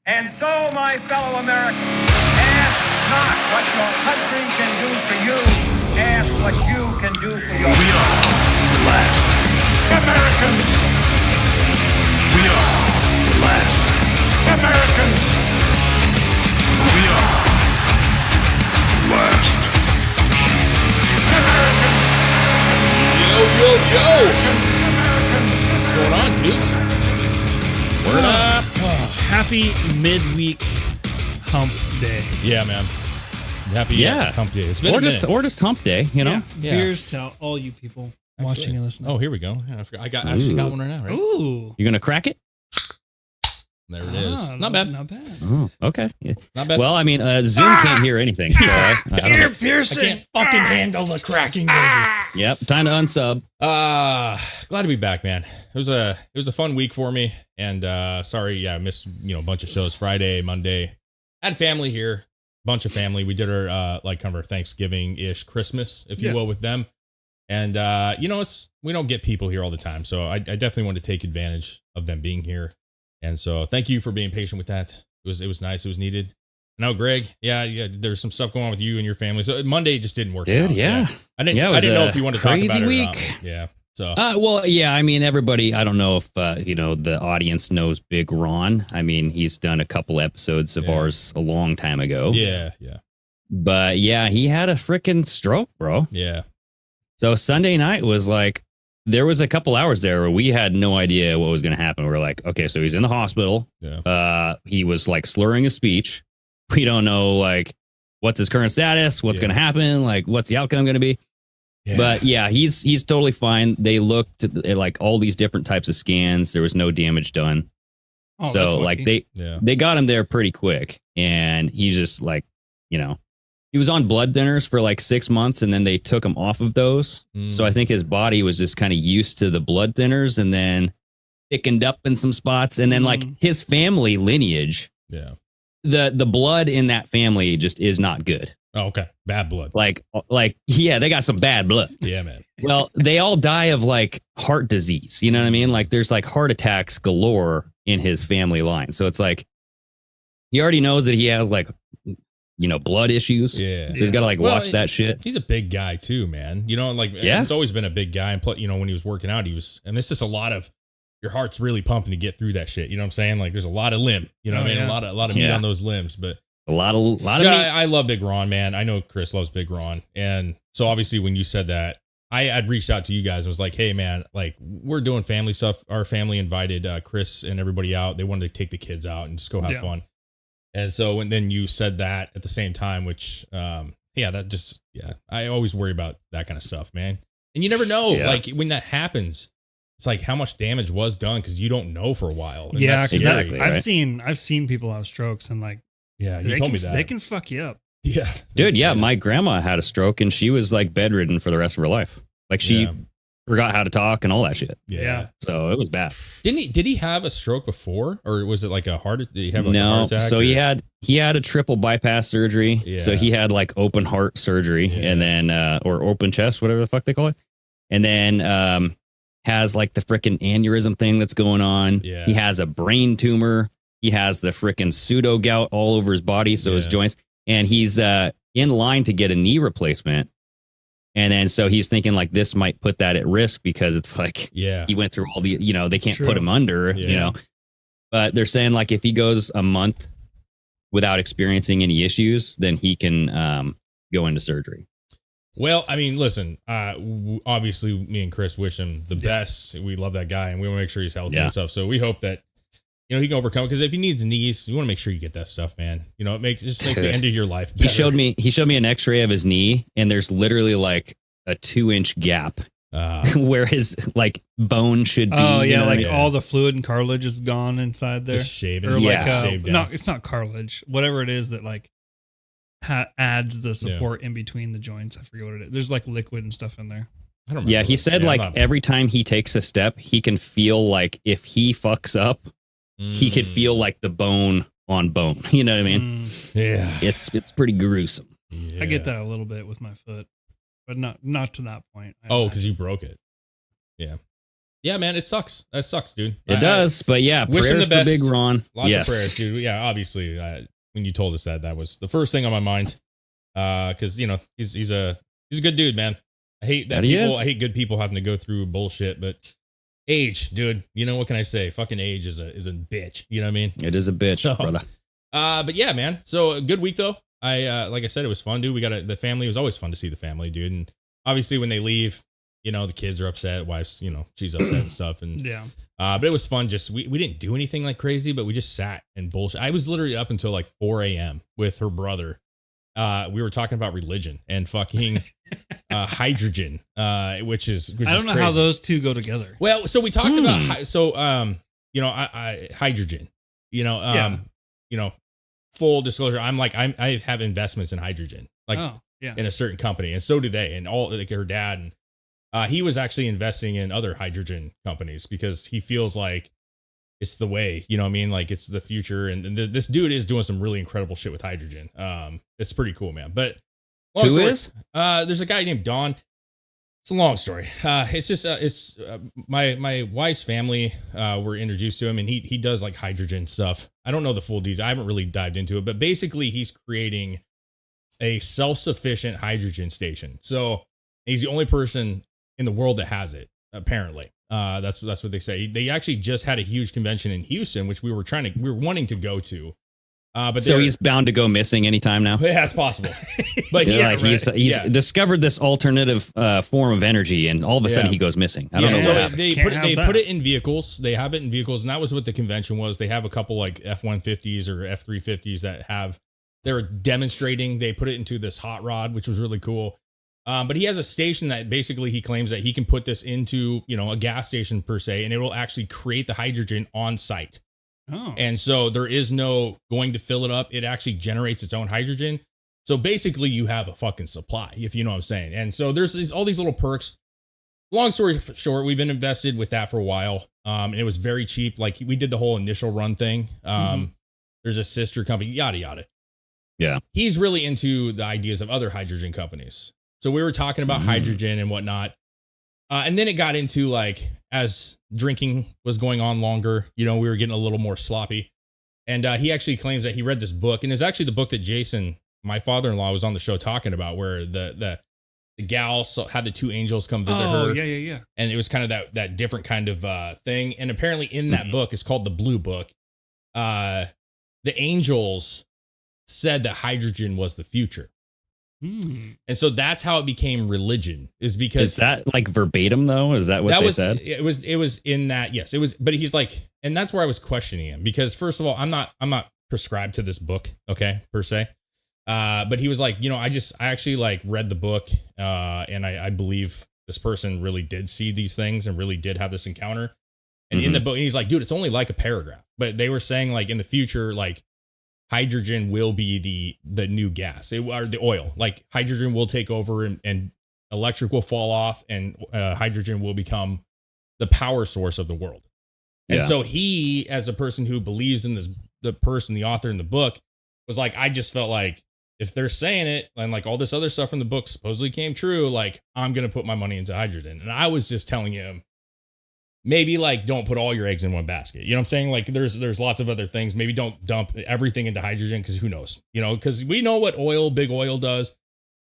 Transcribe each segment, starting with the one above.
And so, my fellow Americans, ask not what your country can do for you, ask what you can do for your We are the last Americans. We are the last Americans. We are the last Yo. What's going on, dudes? Word up. Happy midweek hump day. Yeah, man. Happy hump day. It's been or just hump day, you know? Yeah. Beers to all you people watching and listening. Oh, here we go. Yeah, I forgot. I actually got one right now, right? Ooh. You gonna crack it? There it is. Ah, Not bad. Not bad. Oh, okay. Yeah. Not bad. Well, I mean, Zoom can't hear anything, so I don't know. I can't fucking handle the cracking noises. Yep, time to unsub. Glad to be back, man. It was a fun week for me, and sorry, I missed a bunch of shows Friday, Monday. Had family here, bunch of family. We did our kind of our Thanksgiving-ish Christmas, if you will, with them. And we don't get people here all the time, so I definitely want to take advantage of them being here. And so thank you for being patient with that. It was nice. It was needed. Now, Greg, there's some stuff going on with you and your family. So Monday just didn't work out. Yeah. I didn't know if you wanted to talk about it week. or not. Yeah. So. Well, yeah, I mean, everybody, I don't know if, the audience knows Big Ron. I mean, he's done a couple episodes of ours a long time ago. Yeah. But yeah, he had a freaking stroke, bro. Yeah. So Sunday night was like, there was a couple hours there where we had no idea what was going to happen. We were like, okay, so he's in the hospital. Yeah. He was like slurring his speech. We don't know like what's his current status, what's going to happen, like what's the outcome going to be. Yeah. But yeah, he's totally fine. They looked at like all these different types of scans. There was no damage done. Oh, so like they got him there pretty quick, and he's just like, he was on blood thinners for like 6 months, and then they took him off of those. So I think his body was just kind of used to the blood thinners, and then thickened up in some spots. And then like his family lineage, the blood in that family just is not good. Oh, okay. Bad blood. Like, they got some bad blood. Yeah, man. Well, they all die of like heart disease. You know what I mean? Like there's like heart attacks galore in his family line. So it's like, he already knows that he has like, blood issues. Yeah. So he's got to like watch that shit. He's a big guy too, man. He's always been a big guy. And when he was working out, and it's just a lot of, your heart's really pumping to get through that shit. You know what I'm saying? Like there's a lot of limb, a lot of meat on those limbs, but a lot of meat. I love Big Ron, man. I know Chris loves Big Ron. And so obviously when you said that, I'd reached out to you guys and was like, hey man, like we're doing family stuff. Our family invited Chris and everybody out. They wanted to take the kids out and just go have fun. And so when then you said that at the same time, which, I always worry about that kind of stuff, man. And you never know, like when that happens, it's like how much damage was done because you don't know for a while. And that's scary, exactly. right? I've seen people have strokes and like, you told me that. They can fuck you up. Yeah. Dude, yeah. My grandma had a stroke and she was like bedridden for the rest of her life. Like she forgot how to talk and all that shit. Yeah. So it was bad. Did he have a stroke before, or was it like a heart? Did he have a No. heart attack? So he had a triple bypass surgery. Yeah. So he had like open heart surgery and then or open chest, whatever the fuck they call it. And then has like the freaking aneurysm thing that's going on. Yeah. He has a brain tumor. He has the freaking pseudo gout all over his body, so his joints, and he's in line to get a knee replacement. And then so he's thinking like this might put that at risk because it's like he went through all the they can't put him under but they're saying like if he goes a month without experiencing any issues, then he can go into surgery. Well, I mean, listen, obviously me and Chris wish him the best. We love that guy and we want to make sure he's healthy and stuff. So we hope that he can overcome it, because if he needs knees, you want to make sure you get that stuff, man. It makes the end of your life better. He showed me an x-ray of his knee, and there's literally like a 2-inch gap where his like bone should be. Oh yeah, all the fluid and cartilage is gone inside there. Just shaving. Or shaved down. No, it's not cartilage. Whatever it is that like adds the support in between the joints. I forget what it is. There's like liquid and stuff in there. I don't remember. Yeah, he said every time he takes a step, he can feel like if he fucks up, he could feel like the bone on bone. You know what I mean? Yeah. It's pretty gruesome. Yeah. I get that a little bit with my foot, but not to that point. Because you broke it. Yeah. Yeah, man, it sucks. That sucks, dude. It does, but yeah, wish him prayers the for best. Big Ron. Lots of prayers, dude. Yeah, obviously, when you told us that was the first thing on my mind. Because he's a good dude, man. I hate that people. I hate good people having to go through bullshit, but age, dude. You know what can I say? Fucking age is a bitch. You know what I mean? It is a bitch, brother. But yeah, man. So a good week though. Like I said, it was fun, dude. The family. It was always fun to see the family, dude. And obviously when they leave, the kids are upset. Wife's, she's upset and stuff. And yeah. But it was fun. Just we didn't do anything like crazy, but we just sat and bullshit. I was literally up until like 4 a.m. with her brother. We were talking about religion and fucking hydrogen, which is I don't know crazy. how those two go together. Well, so we talked about hydrogen. Full disclosure, I have investments in hydrogen, in a certain company, and so do they, and all like her dad, and he was actually investing in other hydrogen companies because he feels like it's the way, you know what I mean? Like it's the future. And this dude is doing some really incredible shit with hydrogen. It's pretty cool, man. But who is? There's a guy named Don. It's a long story. It's just, my wife's family were introduced to him, and he does like hydrogen stuff. I don't know the full details. I haven't really dived into it, but basically he's creating a self-sufficient hydrogen station. So he's the only person in the world that has it, apparently. That's what they say. They actually just had a huge convention in Houston, which we were wanting to go to. But so he's bound to go missing anytime now. Yeah, it's possible. But he's discovered this alternative form of energy, and all of a sudden he goes missing. I don't know what happened. They put it in vehicles. They have it in vehicles, and that was what the convention was. They have a couple like F-150s or F-350s that they're demonstrating. They put it into this hot rod, which was really cool. But he has a station that basically he claims that he can put this into, a gas station per se, and it will actually create the hydrogen on site. Oh. And so there is no going to fill it up. It actually generates its own hydrogen. So basically you have a fucking supply, if you know what I'm saying. And so there's all these little perks. Long story short, we've been invested with that for a while. And it was very cheap. Like we did the whole initial run thing. There's a sister company, yada, yada. Yeah. He's really into the ideas of other hydrogen companies. So we were talking about hydrogen and whatnot. And then it got into like, as drinking was going on longer, we were getting a little more sloppy. And he actually claims that he read this book, and it's actually the book that Jason, my father-in-law, was on the show talking about, where the gal had the two angels come visit her. Yeah. And it was kind of that different kind of thing. And apparently in that book, it's called the Blue Book. The angels said that hydrogen was the future. And so that's how it became religion, is because is that like verbatim though? Is that what they said? It was in that. Yes, it was. But he's like, and that's where I was questioning him, because first of all, I'm not prescribed to this book. Okay. Per se. But he was like, I actually like read the book. And I believe this person really did see these things and really did have this encounter. And in the book, and he's like, dude, it's only like a paragraph, but they were saying like in the future, like, hydrogen will be the new gas, or the oil. Like hydrogen will take over, and electric will fall off, and hydrogen will become the power source of the world. And so he, as a person who believes in this, the author in the book, was like, I just felt like if they're saying it and like all this other stuff in the book supposedly came true, like I'm going to put my money into hydrogen. And I was just telling him, maybe like don't put all your eggs in one basket. You know what I'm saying? Like there's lots of other things. Maybe don't dump everything into hydrogen, because who knows? Because we know what big oil does.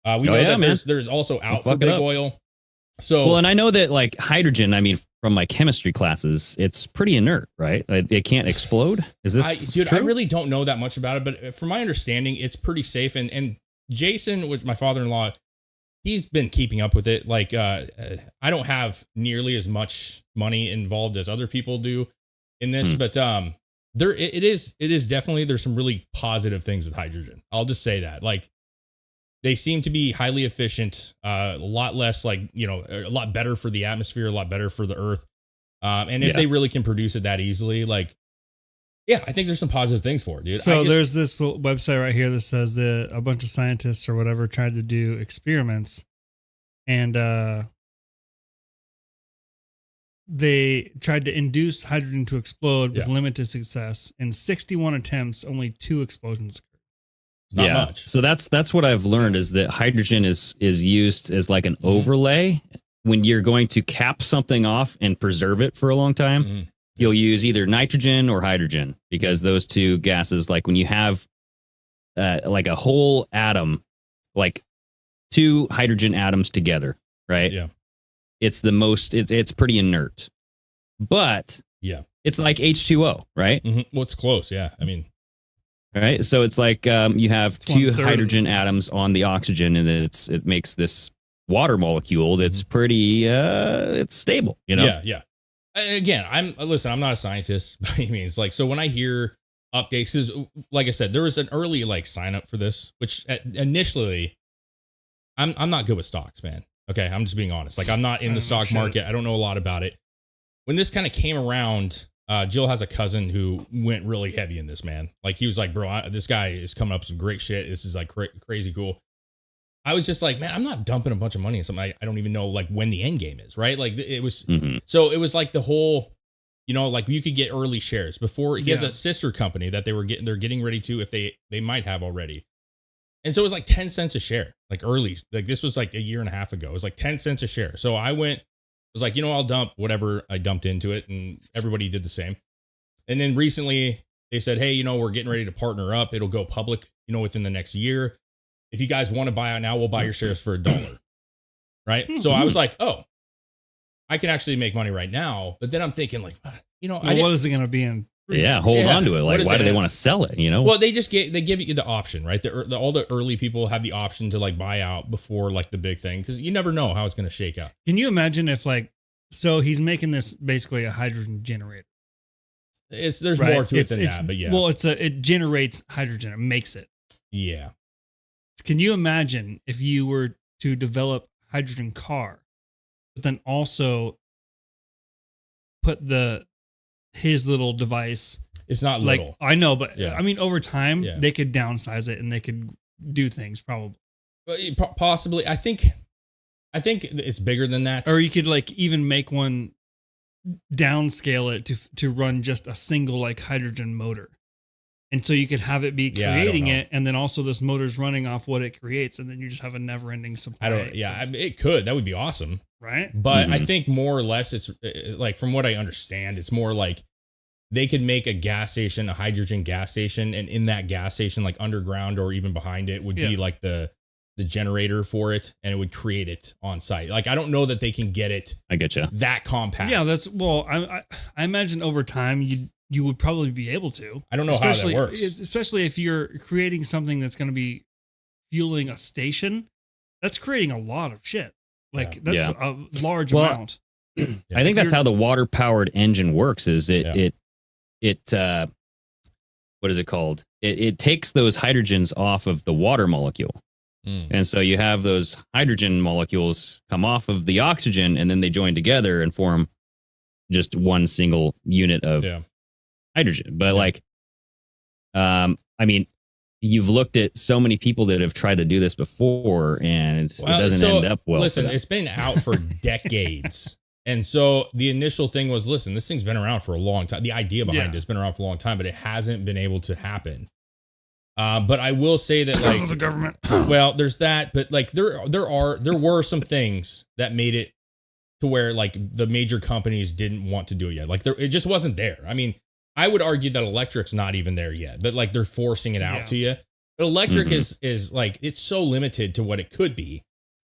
We know that there's also out for big oil. So well, and I know that like hydrogen, I mean, from my chemistry classes, it's pretty inert, right? It can't explode. Is this true? I really don't know that much about it, but from my understanding, it's pretty safe. And Jason, which my father-in-law, he's been keeping up with it. Like, I don't have nearly as much money involved as other people do in this, but it is definitely, there's some really positive things with hydrogen. I'll just say that. Like, they seem to be highly efficient, a lot less like, a lot better for the atmosphere, a lot better for the earth. And if they really can produce it that easily, like, yeah, I think there's some positive things for it, dude. So there's this little website right here that says that a bunch of scientists or whatever tried to do experiments, and they tried to induce hydrogen to explode with limited success. In 61 attempts, only 2 explosions occurred. Not much. So that's what I've learned, is that hydrogen is used as like an overlay when you're going to cap something off and preserve it for a long time, you'll use either nitrogen or hydrogen, because those two gases, like when you have like a whole atom, like two hydrogen atoms together, right? Yeah. It's it's pretty inert, but yeah, it's like H2O, right? Well, it's close. Yeah. I mean, right. So it's like you have It's two 1/3 hydrogen atoms on the oxygen, and it makes this water molecule that's pretty it's stable, you know? Yeah. Yeah. Again, I'm not a scientist by any means. Like, so when I hear updates, 'cause like I said, there was an early like sign up for this, which initially I'm not good with stocks, man. Okay. I'm just being honest. Like, I'm not in the stock market. I don't know a lot about it. When this kind of came around, Jill has a cousin who went really heavy in this, man. Like, he was like, bro, this guy is coming up with some great shit. This is like crazy cool. I was just like, man, I'm not dumping a bunch of money in something I don't even know like when the end game is, right? Like, it was, so it was like the whole, you know, like you could get early shares before. He has a sister company that they're getting ready to, if they might have already. And so it was like 10 cents a share, like early, like this was like a year and a half ago. It was like 10 cents a share. So I was like, you know, I'll dump whatever I dumped into it, and everybody did the same. And then recently they said, hey, you know, we're getting ready to partner up. It'll go public, you know, within the next year. If you guys want to buy out now, we'll buy your shares for $1. Right. So I was like, oh, I can actually make money right now. But then I'm thinking like, you know, what is it going to be in? Yeah, hold on to it. Like, why do they want to sell it? You know? Well, they give you the option, right? All the early people have the option to like buy out before like the big thing, because you never know how it's going to shake out. Can you imagine if like, so he's making this basically a hydrogen generator? There's more to it than that, but yeah. Well, it generates hydrogen. It makes it. Yeah. Can you imagine if you were to develop a hydrogen car, but then also put his little device? It's not like, little. I know, but yeah. I mean, over time, Yeah. they could downsize it and they could do things probably. Possibly. I think it's bigger than that. Or you could like even make one, downscale it to run just a single like hydrogen motor. And so you could have it be creating it, and then also this motor's running off what it creates, and then you just have a never-ending supply. It could. That would be awesome. Right? But I think more or less it's like, from what I understand, it's more like they could make a gas station, a hydrogen gas station, and in that gas station, like underground or even behind it, would be like the generator for it, and it would create it on site. Like, I don't know that they can get it. I get you. That compact. Yeah, I imagine over time you would probably be able to. I don't know how that works. Especially if you're creating something that's going to be fueling a station, that's creating a lot of shit. Like, that's a large amount. I think that's how the water powered engine works. Is it what is it called? It takes those hydrogens off of the water molecule. And so you have those hydrogen molecules come off of the oxygen, and then they join together and form just one single unit of hydrogen. But like, I mean, you've looked at so many people that have tried to do this before, and it doesn't end up well. Listen, it's been out for decades. And so the initial thing was, listen, this thing's been around for a long time. The idea behind it's been around for a long time, but it hasn't been able to happen. But I will say that, like, the government. Well, there's that, but like there were some things that made it to where like the major companies didn't want to do it yet. Like, it just wasn't there. I mean, I would argue that electric's not even there yet, but like they're forcing it out to you. But electric is like, it's so limited to what it could be.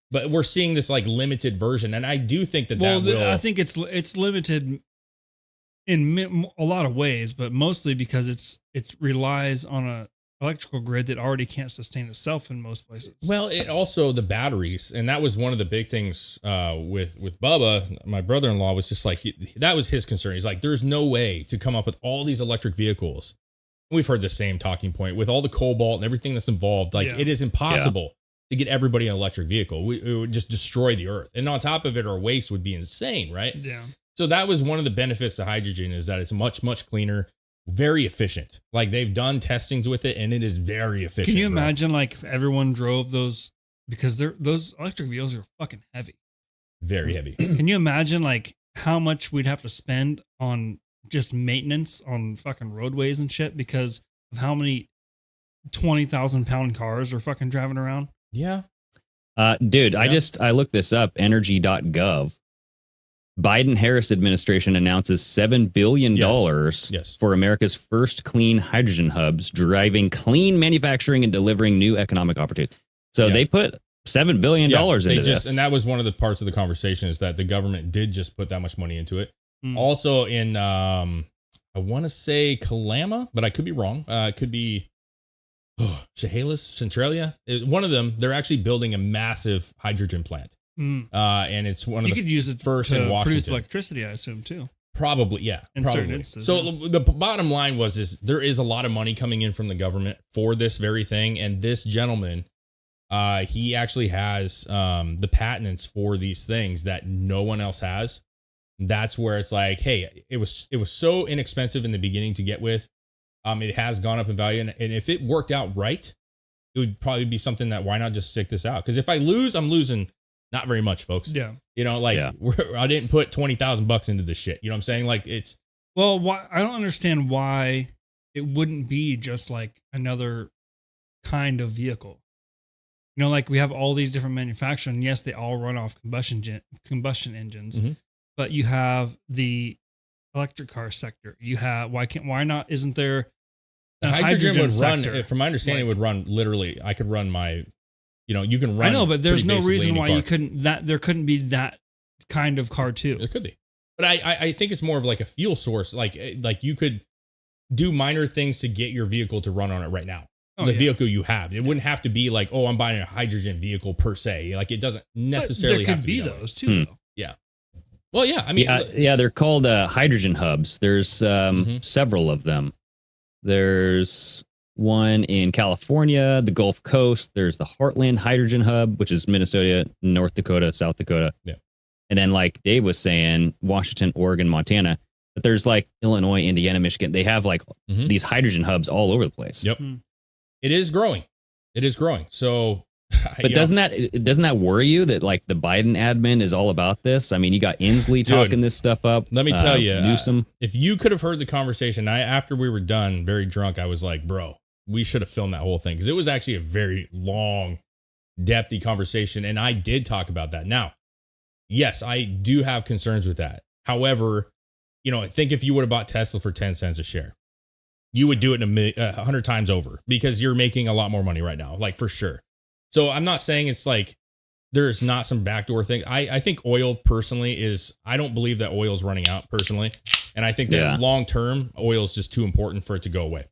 But we're seeing this like limited version, and I do think that I think it's limited in a lot of ways, but mostly because it relies on a electrical grid that already can't sustain itself in most places. Well, it also the batteries, and that was one of the big things with Bubba, my brother-in-law, was just like, that was his concern. He's like, there's no way to come up with all these electric vehicles. We've heard the same talking point with all the cobalt and everything that's involved. Like, it is impossible to get everybody an electric vehicle. It would just destroy the earth. And on top of it, our waste would be insane, right? Yeah. So that was one of the benefits of hydrogen, is that it's much, much cleaner, very efficient. Like, they've done testings with it, and it is very efficient. Can you imagine like if everyone drove those, because those electric vehicles are fucking heavy. Very heavy. Can you imagine like how much we'd have to spend on just maintenance on fucking roadways and shit because of how many 20,000 pound cars are fucking driving around? Yeah. Dude, Yeah. I looked this up, energy.gov. Biden-Harris administration announces $7 billion Yes. for America's first clean hydrogen hubs, driving clean manufacturing and delivering new economic opportunities. So they put $7 billion into this. And that was one of the parts of the conversation is that the government did just put that much money into it. Also in, I want to say Kalama, but I could be wrong. It could be Chehalis, Centralia. One of them, they're actually building a massive hydrogen plant. And it's one of you the could use it first to in Washington. produce electricity, I assume, too. Probably, yeah. In certain instances. So the bottom line is there is a lot of money coming in from the government for this very thing. And this gentleman, he actually has the patents for these things that no one else has. That's where it's like, hey, it was so inexpensive in the beginning to get with. It has gone up in value. And if it worked out right, it would probably be something that why not just stick this out? Because if I lose, I'm losing not very much, folks. Yeah. You know, like I didn't put $20,000 into this shit. You know what I'm saying? Like it's. Well, why, I don't understand why it wouldn't be just like another kind of vehicle. You know, like we have all these different manufacturers, and yes, they all run off combustion engines, but you have the electric car sector. You have why not? Isn't there the a hydrogen would sector? run? From my understanding, it would run literally. I could run my, you know, you can run. I know, but there's no reason why car. you couldn't. There couldn't be that kind of car too. It could be, but I think it's more of like a fuel source. Like you could do minor things to get your vehicle to run on it right now. Vehicle you have, it wouldn't have to be like, oh, I'm buying a hydrogen vehicle per se. Like it doesn't necessarily. But there have could to be those too. Though. Yeah. Well, yeah. I mean, they're called hydrogen hubs. There's several of them. There's one in California, the Gulf Coast. There's the Heartland Hydrogen Hub, which is Minnesota, North Dakota, South Dakota. Yeah. And then, like Dave was saying, Washington, Oregon, Montana. But there's like Illinois, Indiana, Michigan. They have like these hydrogen hubs all over the place. Yep. It is growing. It is growing. So, but doesn't that worry you that like the Biden admin is all about this? I mean, you got Inslee talking this stuff up. Let me tell you, Newsom. If you could have heard the conversation, after we were done, very drunk, I was like, bro, we should have filmed that whole thing because it was actually a very long, depthy conversation, and I did talk about that. Now, yes, I do have concerns with that. However, you know, I think if you would have bought Tesla for 10 cents a share, you would do it 100 times over because you're making a lot more money right now, like for sure. So I'm not saying it's like there's not some backdoor thing. I think oil personally I don't believe that oil is running out personally. And I think that long term oil is just too important for it to go away.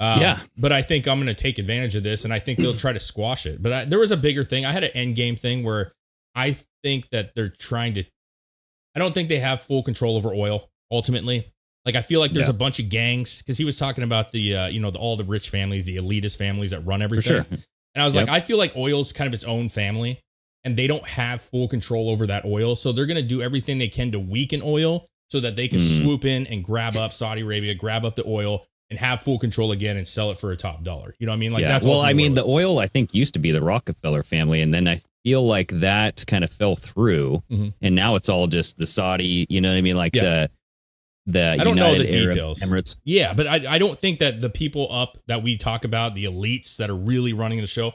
But I think I'm going to take advantage of this and I think they'll try to squash it. But there was a bigger thing. I had an end game thing where I think that they're trying to, I don't think they have full control over oil ultimately. Like, I feel like there's a bunch of gangs because he was talking about the, all the rich families, the elitist families that run everything. For sure. And I was like, I feel like oil's kind of its own family and they don't have full control over that oil. So they're going to do everything they can to weaken oil so that they can swoop in and grab up Saudi Arabia, grab up the oil and have full control again and sell it for a top dollar. You know what I mean? Like that's well, I mean, the oil I think used to be the Rockefeller family. And then I feel like that kind of fell through and now it's all just the Saudi, you know what I mean? Like I don't know the details. Emirates. Yeah, but I don't think that the people up that we talk about, the elites that are really running the show,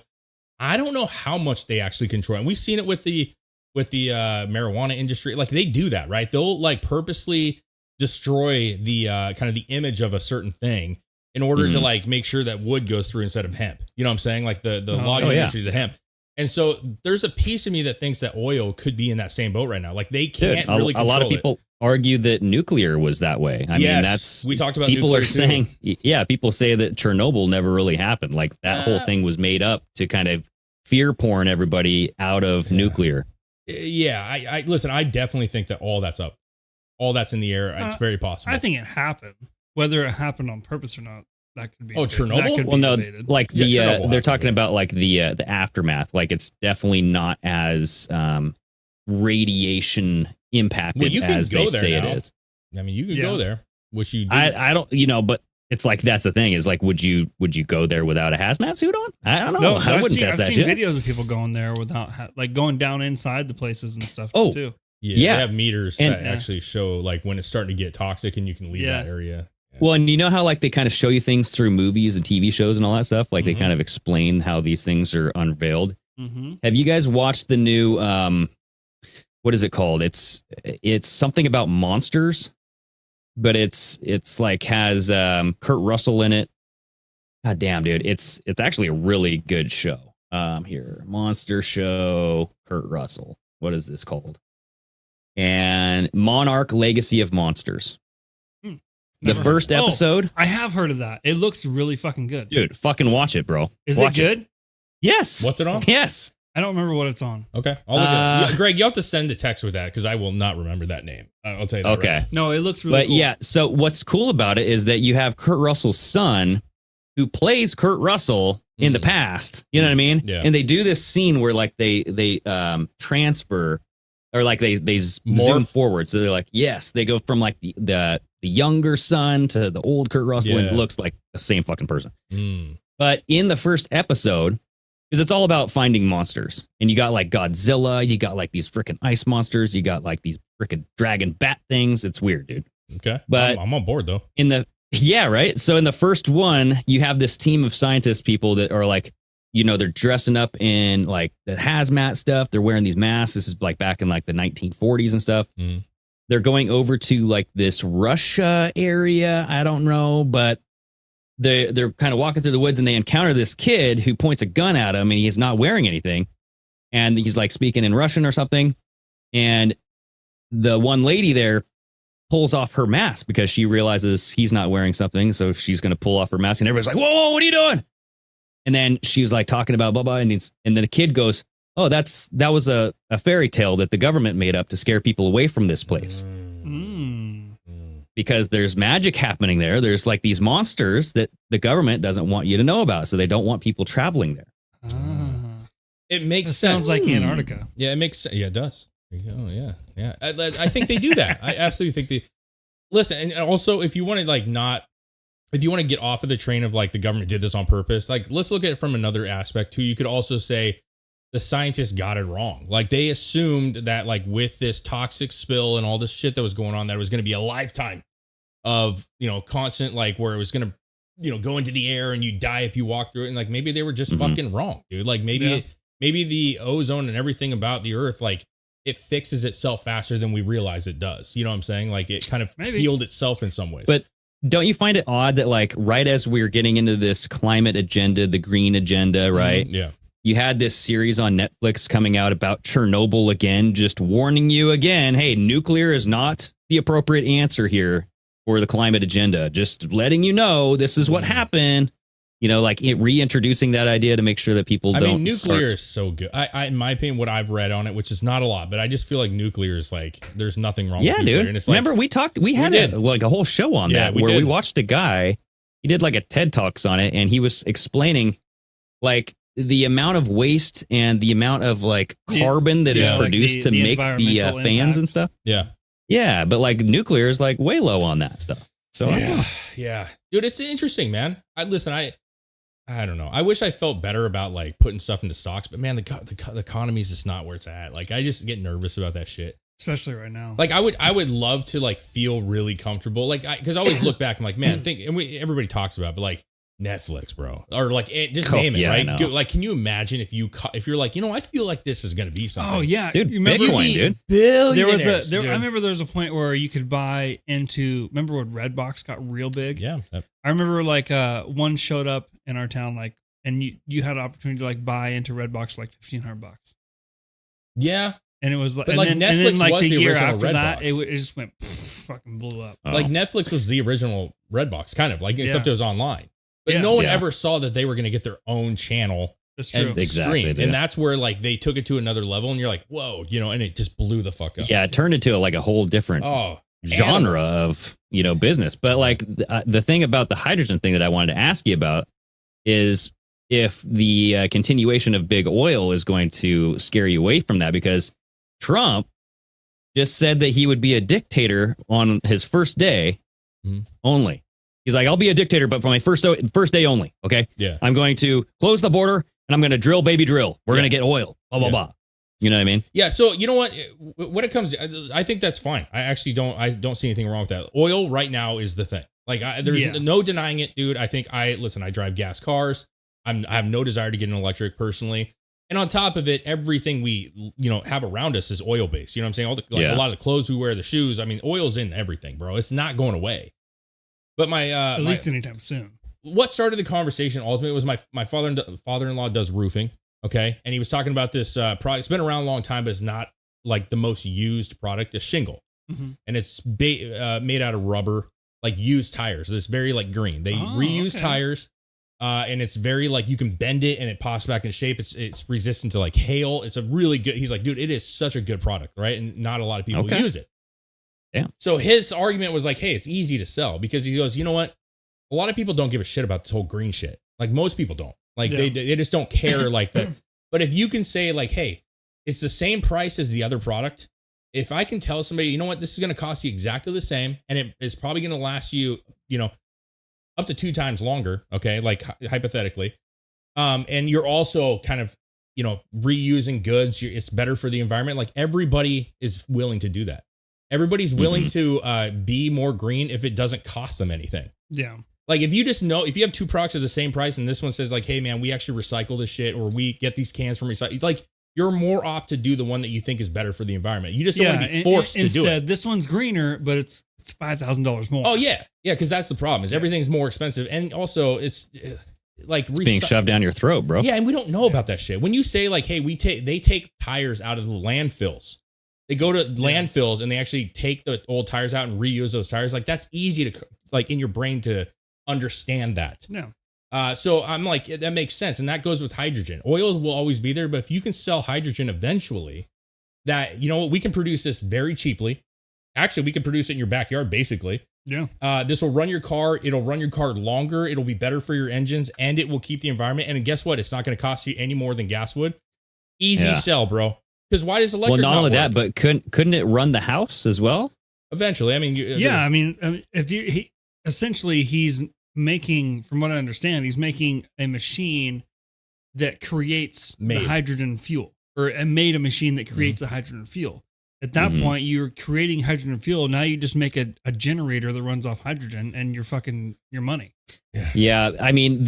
I don't know how much they actually control. And we've seen it with the marijuana industry. Like they do that, right? They'll like purposely destroy the kind of the image of a certain thing in order to like make sure that wood goes through instead of hemp. You know what I'm saying? Like the logging industry, the hemp. And so there's a piece of me that thinks that oil could be in that same boat right now. Like they can't really control it. A lot of people argue that nuclear was that way. I mean, we talked about people nuclear are saying, people say that Chernobyl never really happened. Like that whole thing was made up to kind of fear porn everybody out of nuclear. Yeah, I listen, I definitely think that all that's up. All that's in the air. It's very possible. I think it happened. Whether it happened on purpose or not, that could be. Chernobyl? That could well, be no, debated. like they're talking about like the aftermath. Like it's definitely not as radiation impacted as they say it is. I mean, you could go there, which you do. I don't, but it's like that's the thing is like, would you go there without a hazmat suit on? I don't know. No, I wouldn't test that shit. I've seen videos of people going there without like going down inside the places and stuff too. Yeah, they have meters that actually show like when it's starting to get toxic and you can leave that area. Yeah. Well, and you know how like they kind of show you things through movies and TV shows and all that stuff? Like they kind of explain how these things are unveiled. Mm-hmm. Have you guys watched the new what is it called? It's something about monsters, but it's like has Kurt Russell in it. God damn, dude. It's actually a really good show. Here, Monster Show, Kurt Russell. What is this called? And Monarch Legacy of Monsters. The first episode. I have heard of that. It looks really fucking good. Dude, fucking watch it, bro. Is Watch it good? Yes. What's it on? Yes. I don't remember what it's on. Okay. I'll look at it. Yeah, Greg, you have to send a text with that because I will not remember that name. I'll tell you that. Okay. Right. No, it looks really But cool. yeah, so what's cool about it is that you have Kurt Russell's son who plays Kurt Russell in the past. You know what I mean? Yeah. And they do this scene where like they transfer or like they zoom Morph. forward. So they're like, yes, they go from like the younger son to the old Kurt Russell and it looks like the same fucking person. But in the first episode, because it's all about finding monsters, and you got like Godzilla, you got like these freaking ice monsters, you got like these freaking dragon bat things. It's weird, dude. Okay. But I'm on board though. Yeah, right. So in the first one, you have this team of scientist people that are like, you know, they're dressing up in like the hazmat stuff. They're wearing these masks. This is like back in like the 1940s and stuff. They're going over to like this Russia area. I don't know, but they're kind of walking through the woods and they encounter this kid who points a gun at him and he's not wearing anything. And he's like speaking in Russian or something. And the one lady there pulls off her mask because she realizes he's not wearing something. So she's going to pull off her mask and everybody's like, whoa, what are you doing? And then she was like talking about blah, blah. And then the kid goes, oh, that was a fairy tale that the government made up to scare people away from this place. Because there's magic happening there. There's like these monsters that the government doesn't want you to know about. So they don't want people traveling there. It makes sense. Sounds like Antarctica. Yeah, it makes sense. Yeah, it does. Oh, yeah. Yeah. I think they do that. I absolutely think they listen. And also, if you want to if you want to get off of the train of like the government did this on purpose, like let's look at it from another aspect too. You could also say the scientists got it wrong. Like they assumed that like with this toxic spill and all this shit that was going on, that it was going to be a lifetime of, you know, constant, like where it was going to, you know, go into the air and you die if you walk through it. And like, maybe they were just fucking wrong, dude. Like maybe the ozone and everything about the earth, like it fixes itself faster than we realize it does. You know what I'm saying? Like it kind of healed itself in some ways. But don't you find it odd that like right as we're getting into this climate agenda, the green agenda, right? Yeah. You had this series on Netflix coming out about Chernobyl again, just warning you again, hey, nuclear is not the appropriate answer here for the climate agenda. Just letting you know this is what happened. You know, like reintroducing that idea to make sure that people don't. I mean, nuclear is so good. I, in my opinion, what I've read on it, which is not a lot, but I just feel like nuclear is like, there's nothing wrong with nuclear. Dude. And it's Remember, like, we had a whole show on that where we watched a guy, he did like a TED Talks on it, and he was explaining like the amount of waste and the amount of like carbon that is produced to make the fans and stuff. Yeah. Yeah. But like nuclear is like way low on that stuff. So yeah, dude, it's interesting, man. I don't know. I wish I felt better about like putting stuff into stocks, but man, the economy is just not where it's at. Like I just get nervous about that shit. Especially right now. Like I would love to like feel really comfortable. Like because I always look back, I'm like, man, everybody talks about it, but like Netflix, bro, or like just name it, right? Like, can you imagine if you're like, you know, I feel like this is gonna be something. Oh yeah, dude, you remember Bitcoin, dude. Billionaires. I remember there was a point where you could buy into. Remember when Redbox got real big? Yeah. I remember like one showed up in our town, like, and you had an opportunity to like buy into Redbox for like $1,500. Yeah. And it was like, but like Netflix like was the year original after Redbox. that, it just went fucking blew up. Like Netflix was the original Redbox, kind of like, except it was online. But Yeah. no one ever saw that they were going to get their own channel That's true. and Exactly, stream. yeah. And that's where like they took it to another level and you're like, whoa, you know, and it just blew the fuck up. Yeah, it turned into like a whole different genre of, you know, business. But like the thing about the hydrogen thing that I wanted to ask you about is if the continuation of big oil is going to scare you away from that, because Trump just said that he would be a dictator on his first day only. He's like, I'll be a dictator, but for my first day only. Okay. Yeah. I'm going to close the border and I'm going to drill, baby, drill. We're going to get oil. Blah, blah, blah. You know what I mean? Yeah. So you know what? When it comes to, I think that's fine. I don't see anything wrong with that. Oil right now is the thing. Like there's no denying it, dude. I think I drive gas cars. I have no desire to get an electric personally. And on top of it, everything we, have around us is oil based. You know what I'm saying? A lot of the clothes we wear, the shoes. I mean, oil's in everything, bro. It's not going away. But at least anytime soon. What started the conversation ultimately was my father-in-law does roofing. Okay. And he was talking about this product. It's been around a long time, but it's not like the most used product, is shingle. Mm-hmm. And it's made out of rubber, like used tires. It's very like green. They reuse tires. And it's very like you can bend it and it pops back in shape. It's resistant to like hail. It's a really good. He's like, dude, it is such a good product, right? And not a lot of people use it. Yeah. So his argument was like, hey, it's easy to sell, because he goes, you know what? A lot of people don't give a shit about this whole green shit. Like most people don't. Like they just don't care like that. But if you can say like, hey, it's the same price as the other product. If I can tell somebody, you know what, this is going to cost you exactly the same, and it's probably going to last you, up to 2 times longer. Okay. Like hypothetically. And you're also kind of, reusing goods. It's better for the environment. Like everybody is willing to do that. Everybody's willing to be more green if it doesn't cost them anything. Yeah. Like if you have 2 products at the same price and this one says like, hey man, we actually recycle this shit, or we get these cans from recycle. Like you're more apt to do the one that you think is better for the environment. You just don't want to be forced to do it. Instead, this one's greener, but it's $5,000 more. Oh yeah. Yeah. Cause that's the problem is everything's more expensive. And also it's like being shoved down your throat, bro. Yeah. And we don't know about that shit. When you say like, hey, they take tires out of the landfills. They go to landfills and they actually take the old tires out and reuse those tires. Like that's easy to like in your brain to understand that. Yeah. So I'm like, that makes sense. And that goes with hydrogen. Oils will always be there, but if you can sell hydrogen eventually, that, we can produce this very cheaply. Actually, we can produce it in your backyard, basically. Yeah. This will run your car. It'll run your car longer. It'll be better for your engines, and it will keep the environment. And guess what? It's not going to cost you any more than gas would. Easy sell, bro. Because why does electric? Well, not only work? that, but couldn't it run the house as well? Eventually, I mean, he's making, from what I understand, he's making a machine that creates the hydrogen fuel, or made a machine that creates the hydrogen fuel. At that point, you're creating hydrogen fuel. Now you just make a generator that runs off hydrogen, and you're fucking your money. Yeah, I mean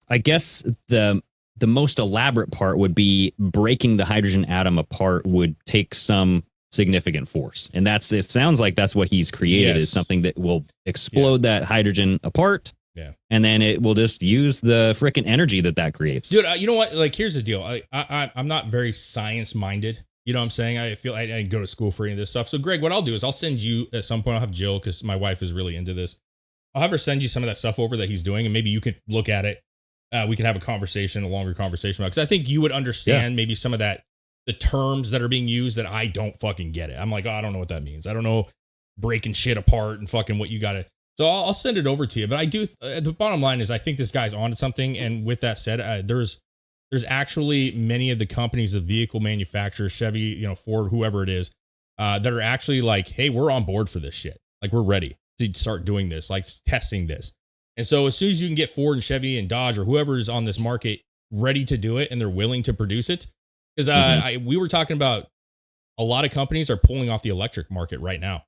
I guess the most elaborate part would be breaking the hydrogen atom apart would take some significant force. And it sounds like that's what he's created, is something that will explode that hydrogen apart. Yeah. And then it will just use the freaking energy that creates. Dude, you know what? Like, here's the deal. I'm not very science minded. You know what I'm saying? I feel I didn't go to school for any of this stuff. So Greg, what I'll do is I'll send you at some point. I'll have Jill, because my wife is really into this. I'll have her send you some of that stuff over that he's doing, and maybe you could look at it. We can have a longer conversation about, because I think you would understand maybe some of that, the terms that are being used that I don't fucking get it. I'm like, I don't know what that means. I don't know breaking shit apart and fucking what you got to. So I'll send it over to you. But I do. The bottom line is I think this guy's onto something. And with that said, there's actually many of the companies, the vehicle manufacturers, Chevy, Ford, whoever it is, that are actually like, hey, we're on board for this shit. Like we're ready to start doing this, like testing this. And so as soon as you can get Ford and Chevy and Dodge or whoever is on this market ready to do it, and they're willing to produce it, because we were talking about a lot of companies are pulling off the electric market right now.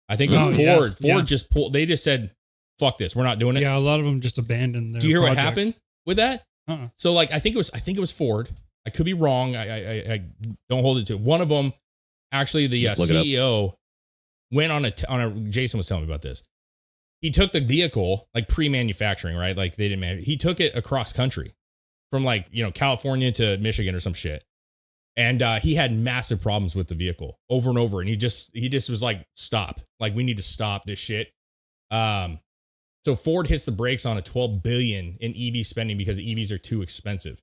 I think it was Ford. Yeah. Ford just pulled. They just said, "Fuck this, we're not doing it." Yeah, a lot of them just abandoned their. Do you hear projects. what happened with that? So like, I think it was Ford. I could be wrong. I don't hold it to one of them. Actually, the CEO went on a. Jason was telling me about this. He took the vehicle, like pre-manufacturing, right? Like they didn't he took it across country from like, California to Michigan or some shit. And he had massive problems with the vehicle over and over. And he just was like, stop. Like, we need to stop this shit. So Ford hits the brakes on a $12 billion in EV spending because EVs are too expensive.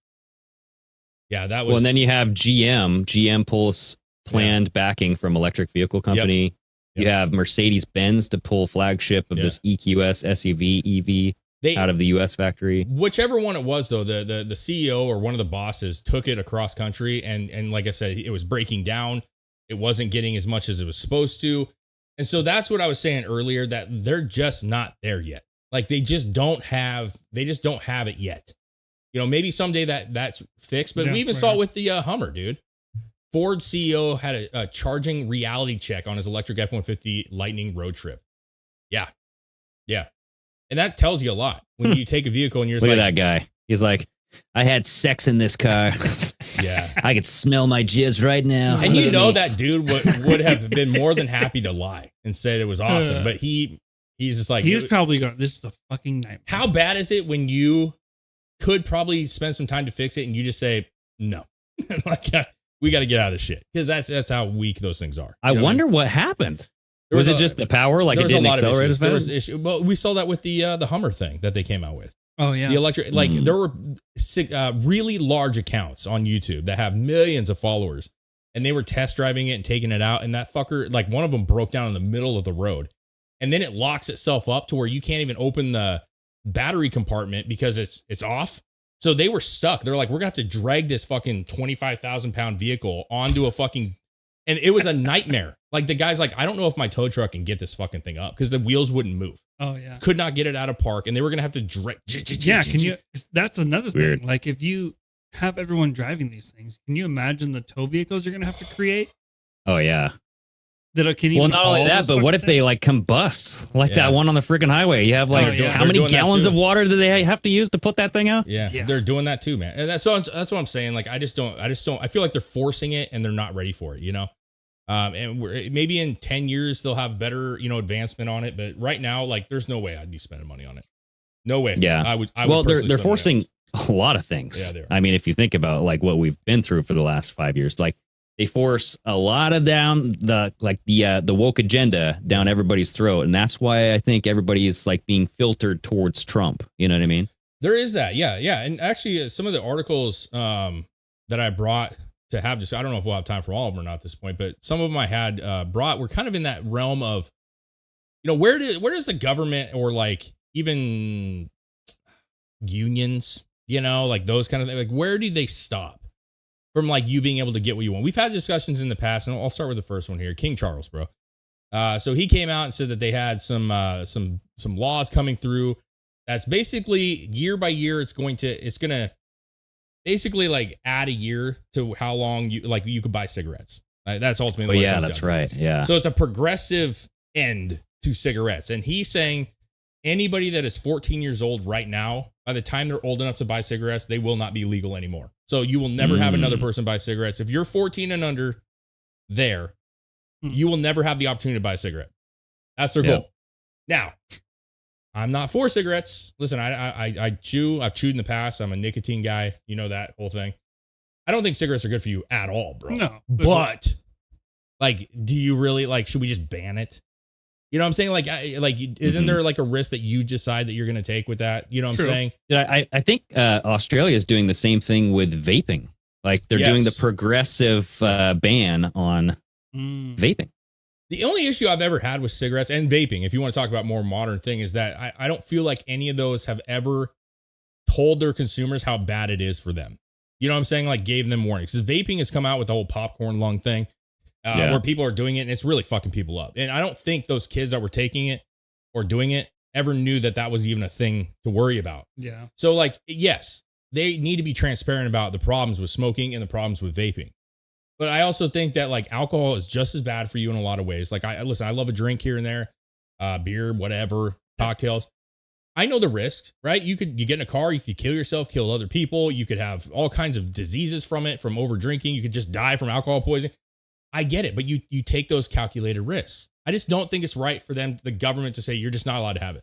Yeah, that was. Well, and then you have GM. GM pulls planned backing from electric vehicle company. Yep. You have Mercedes-Benz to pull flagship of this EQS SUV EV out of the U.S. factory. Whichever one it was, though, the CEO or one of the bosses took it across country. And like I said, it was breaking down. It wasn't getting as much as it was supposed to. And so that's what I was saying earlier, that they're just not there yet. Like they just don't have it yet. Maybe someday that's fixed. But we even saw it with the Hummer, dude. Ford CEO had a charging reality check on his electric F-150 Lightning road trip. Yeah. And that tells you a lot when you take a vehicle and you're just Look like, at that guy. He's like, I had sex in this car. Yeah. I could smell my jizz right now. And you know that dude would have been more than happy to lie and said it was awesome. But he's just like... He was probably going, this is a fucking nightmare. How bad is it when you could probably spend some time to fix it and you just say, no. Like, we got to get out of this shit. Because that's how weak those things are. I wonder what happened. Was it just the power? Like it didn't accelerate as fast? Well, we saw that with the Hummer thing that they came out with. Oh, yeah. The electric, like there were really large accounts on YouTube that have millions of followers, and they were test driving it and taking it out. And that fucker, like one of them broke down in the middle of the road, and then it locks itself up to where you can't even open the battery compartment because it's off. So they were stuck. They're like, we're gonna have to drag this fucking 25,000-pound vehicle onto a fucking, and it was a nightmare. Like the guy's like, I don't know if my tow truck can get this fucking thing up because the wheels wouldn't move. Oh yeah, could not get it out of park, and they were gonna have to drag. Yeah, can you? That's another thing. Weird. Like if you have everyone driving these things, can you imagine the tow vehicles you're gonna have to create? Oh yeah. That can Well, not only that, but what if they like combust like that one on the freaking highway? You have like how many gallons of water do they have to use to put that thing out? Yeah, they're doing that too, man. And that's what I'm saying. Like I just don't. I feel like they're forcing it and they're not ready for it. You know. And maybe in 10 years they'll have better, advancement on it. But right now, like, there's no way I'd be spending money on it. No way. Yeah. I would. Well, they're forcing a lot of things. Yeah, they are. I mean, if you think about like what we've been through for the last 5 years, like they force a lot of down the woke agenda down everybody's throat, and that's why I think everybody is like being filtered towards Trump. You know what I mean? There is that. Yeah, yeah. And actually, some of the articles that I brought to have just, I don't know if we'll have time for all of them or not at this point, but some of them I had brought were kind of in that realm of, where does the government or like even unions, like those kind of things, like where do they stop from like you being able to get what you want? We've had discussions in the past, and I'll start with the first one here, King Charles, bro. So he came out and said that they had some laws coming through. That's basically year by year. It's gonna basically like add a year to how long you could buy cigarettes. That's ultimately. Oh yeah, that's right. Yeah. So it's a progressive end to cigarettes. And he's saying anybody that is 14 years old right now, by the time they're old enough to buy cigarettes, they will not be legal anymore. So you will never have another person buy cigarettes. If you're 14 and under you will never have the opportunity to buy a cigarette. That's their goal. Now, I'm not for cigarettes. Listen, I chew. I've chewed in the past. I'm a nicotine guy. You know that whole thing. I don't think cigarettes are good for you at all, bro. No. But like, do you really like, should we just ban it? You know what I'm saying? Like, isn't there like a risk that you decide that you're going to take with that? You know what I'm saying? Yeah, I think Australia is doing the same thing with vaping. Like they're doing the progressive ban on vaping. The only issue I've ever had with cigarettes and vaping, if you want to talk about more modern thing, is that I don't feel like any of those have ever told their consumers how bad it is for them. You know what I'm saying? Like gave them warnings. Because vaping has come out with the whole popcorn lung thing where people are doing it and it's really fucking people up. And I don't think those kids that were taking it or doing it ever knew that that was even a thing to worry about. Yeah. So like, yes, they need to be transparent about the problems with smoking and the problems with vaping. But I also think that like alcohol is just as bad for you in a lot of ways. Like I love a drink here and there, beer, whatever, cocktails. I know the risks, right? You get in a car, you could kill yourself, kill other people. You could have all kinds of diseases from it, from over drinking. You could just die from alcohol poisoning. I get it, but you take those calculated risks. I just don't think it's right for them, the government, to say you're just not allowed to have it.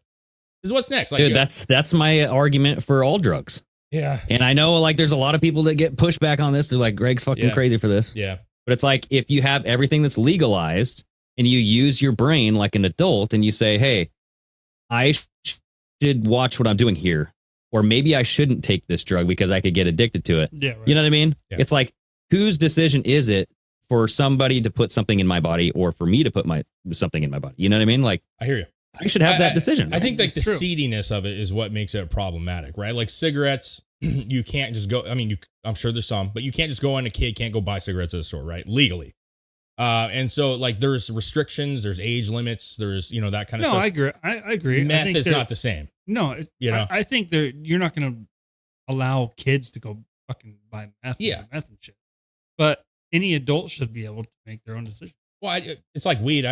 This is what's next. Like, dude, that's my argument for all drugs. Yeah. And I know like there's a lot of people that get pushed back on this. They're like, Greg's fucking crazy for this. Yeah. But it's like, if you have everything that's legalized and you use your brain like an adult and you say, hey, I should watch what I'm doing here, or maybe I shouldn't take this drug because I could get addicted to it. Yeah. Right. You know what I mean? Yeah. It's like, whose decision is it for somebody to put something in my body or for me to put something in my body? You know what I mean? Like, I hear you. I should have that decision. I think like the true. seediness of it is what makes it problematic, right? Like cigarettes, you can't just go. I mean, I'm sure there's some, but you can't just go in. A kid can't go buy cigarettes at the store, right? Legally. And so like there's restrictions, there's age limits, there's, that kind of stuff. No, I agree. I agree. Meth I think is not the same. No, I think you're not going to allow kids to go fucking buy meth and shit. But any adult should be able to make their own decision. Well, it's like weed.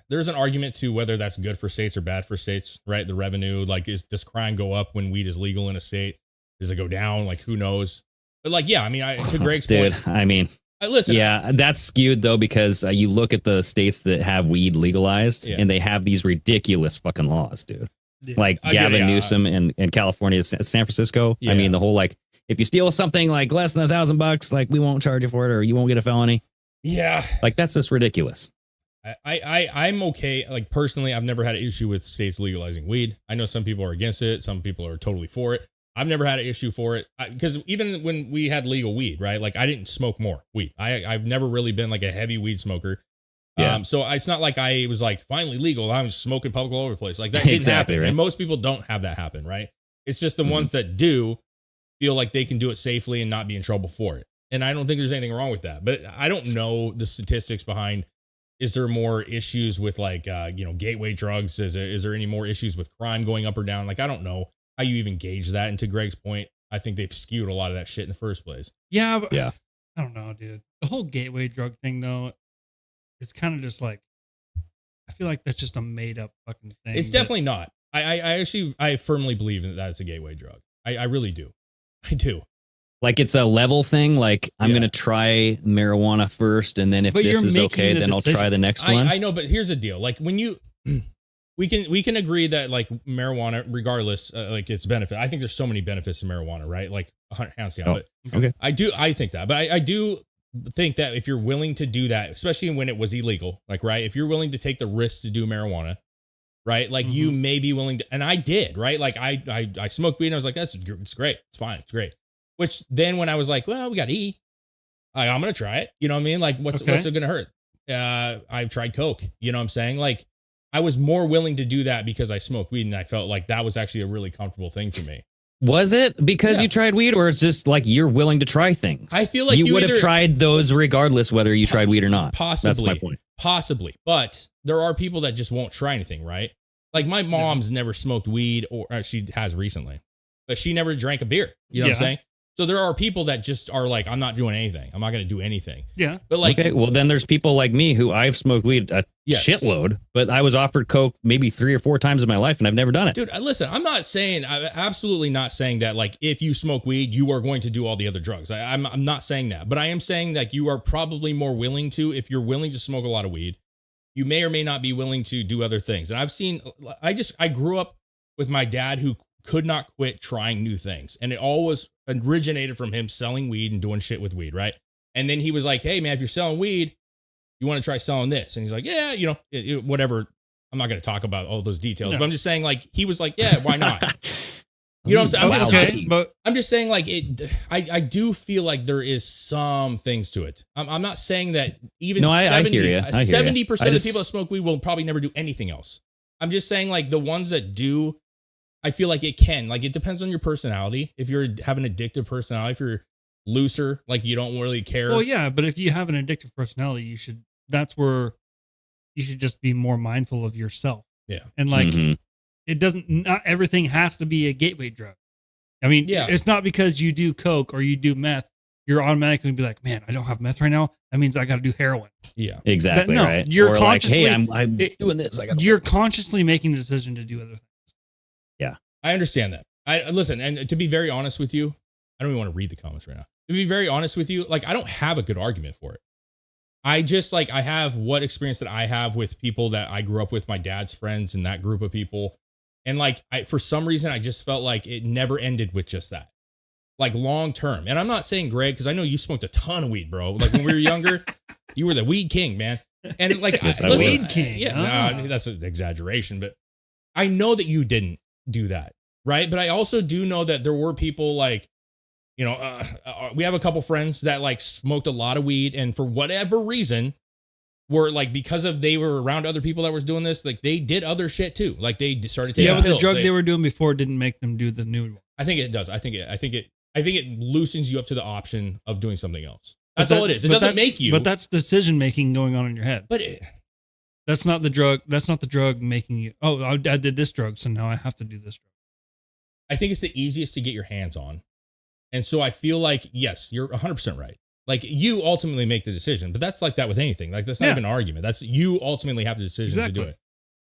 There's an argument to whether that's good for states or bad for states, right? The revenue, like, does crime go up when weed is legal in a state? Does it go down? Like, who knows? But like, yeah, I mean, to Greg's Dude, point, I mean, listen. Yeah, that's skewed though because you look at the states that have weed legalized and they have these ridiculous fucking laws, dude. Yeah. Like Gavin Newsom in California, San Francisco. Yeah. I mean, the whole like, if you steal something like less than $1,000, like we won't charge you for it or you won't get a felony. Yeah. Like that's just ridiculous. I'm okay. Like personally, I've never had an issue with states legalizing weed. I know some people are against it. Some people are totally for it. I've never had an issue for it because even when we had legal weed, right? Like I didn't smoke more weed. I've never really been like a heavy weed smoker. Yeah. So it's not like I was like finally legal. I was smoking public all over the place. Like that didn't Exactly, happen. right. And most people don't have that happen, right? It's just the ones that do feel like they can do it safely and not be in trouble for it. And I don't think there's anything wrong with that. But I don't know the statistics behind. Is there more issues with like, gateway drugs? Is there any more issues with crime going up or down? Like, I don't know how you even gauge that. And to Greg's point, I think they've skewed a lot of that shit in the first place. Yeah. But Yeah. I don't know, dude. The whole gateway drug thing, though, it's kind of just like, I feel like that's just a made up fucking thing. It's definitely not. I firmly believe that it's a gateway drug. I really do. I do. Like it's a level thing. Like I'm Yeah. going to try marijuana first. And then if But this you're is making okay, the then I'll try decision. the next one. I know, but here's the deal. Like when you, we can agree that like marijuana, regardless, like its benefit. I think there's so many benefits to marijuana, right? Like hands down. Oh, But okay. I think that, but I do think that if you're willing to do that, especially when it was illegal, like, right. If you're willing to take the risk to do marijuana, right. Like you may be willing to, and I did, right. Like I smoked weed and I was like, it's great. It's fine. It's great. Which then when I was like, well, we got E, I'm going to try it. You know what I mean? Like what's it going to hurt? I've tried Coke, you know what I'm saying? Like I was more willing to do that because I smoked weed and I felt like that was actually a really comfortable thing for me. Was it because Yeah. you tried weed or it's just like you're willing to try things? I feel like you would have either- tried those regardless whether you tried weed or not. Possibly. That's my point. Possibly. But there are people that just won't try anything, right? Like my mom's never smoked weed or she has recently, but she never drank a beer. You know what I'm saying? So there are people that just are like, I'm not doing anything. I'm not going to do anything. Yeah. But like, Okay, well then there's people like me who I've smoked weed a Yes. shitload, but I was offered Coke maybe 3 or 4 times in my life and I've never done it. dude, listen, I'm absolutely not saying that like if you smoke weed, you are going to do all the other drugs. I'm not saying that, but I am saying that you are probably more willing to, if you're willing to smoke a lot of weed, you may or may not be willing to do other things. And I grew up with my dad who could not quit trying new things. And it always originated from him selling weed and doing shit with weed, right? And then he was like, hey, man, if you're selling weed, you want to try selling this? And he's like, yeah, whatever. I'm not going to talk about all those details, but I'm just saying, like, he was like, yeah, why not? You know what I'm saying? I'm just saying, like, I do feel like there is some things to it. I'm not saying that even 70% of the people that smoke weed will probably never do anything else. I'm just saying, like, the ones that do, I feel like it can. Like, it depends on your personality. If you're have an addictive personality, if you're looser, like, you don't really care. Well, yeah, but if you have an addictive personality, that's where you should just be more mindful of yourself. Yeah. And like, not everything has to be a gateway drug. I mean, it's not because you do Coke or you do meth, you're automatically be like, man, I don't have meth right now. That means I got to do heroin. Yeah, exactly. Right. You're or consciously, like, hey, I'm doing this. You're consciously making the decision to do other things. Yeah. I understand that. Listen, and to be very honest with you, I don't even want to read the comments right now. To be very honest with you, like, I don't have a good argument for it. I just like, I have what experience that I have with people that I grew up with, my dad's friends and that group of people. And like, for some reason, I just felt like it never ended with just that, like long term. And I'm not saying Greg, because I know you smoked a ton of weed, bro. Like when we were younger, you were the weed king, man. And like, weed king. Yeah, no, I mean, that's an exaggeration, but I know that you didn't do that, right? But I also do know that there were people like, we have a couple friends that like smoked a lot of weed, and for whatever reason, were like, because of they were around other people that was doing this, like they did other shit too. Like they started taking pills. But the drug they were doing before didn't make them do the new one. I think it does. I think it loosens you up to the option of doing something else. That's all it is. It doesn't make you. But that's decision making going on in your head. But that's not the drug. That's not the drug making you. Oh, I did this drug, so now I have to do this drug. I think it's the easiest to get your hands on. And so I feel like, yes, you're 100% right. Like you ultimately make the decision, but that's like that with anything. Like that's not even an argument. That's you ultimately have the decision to do it.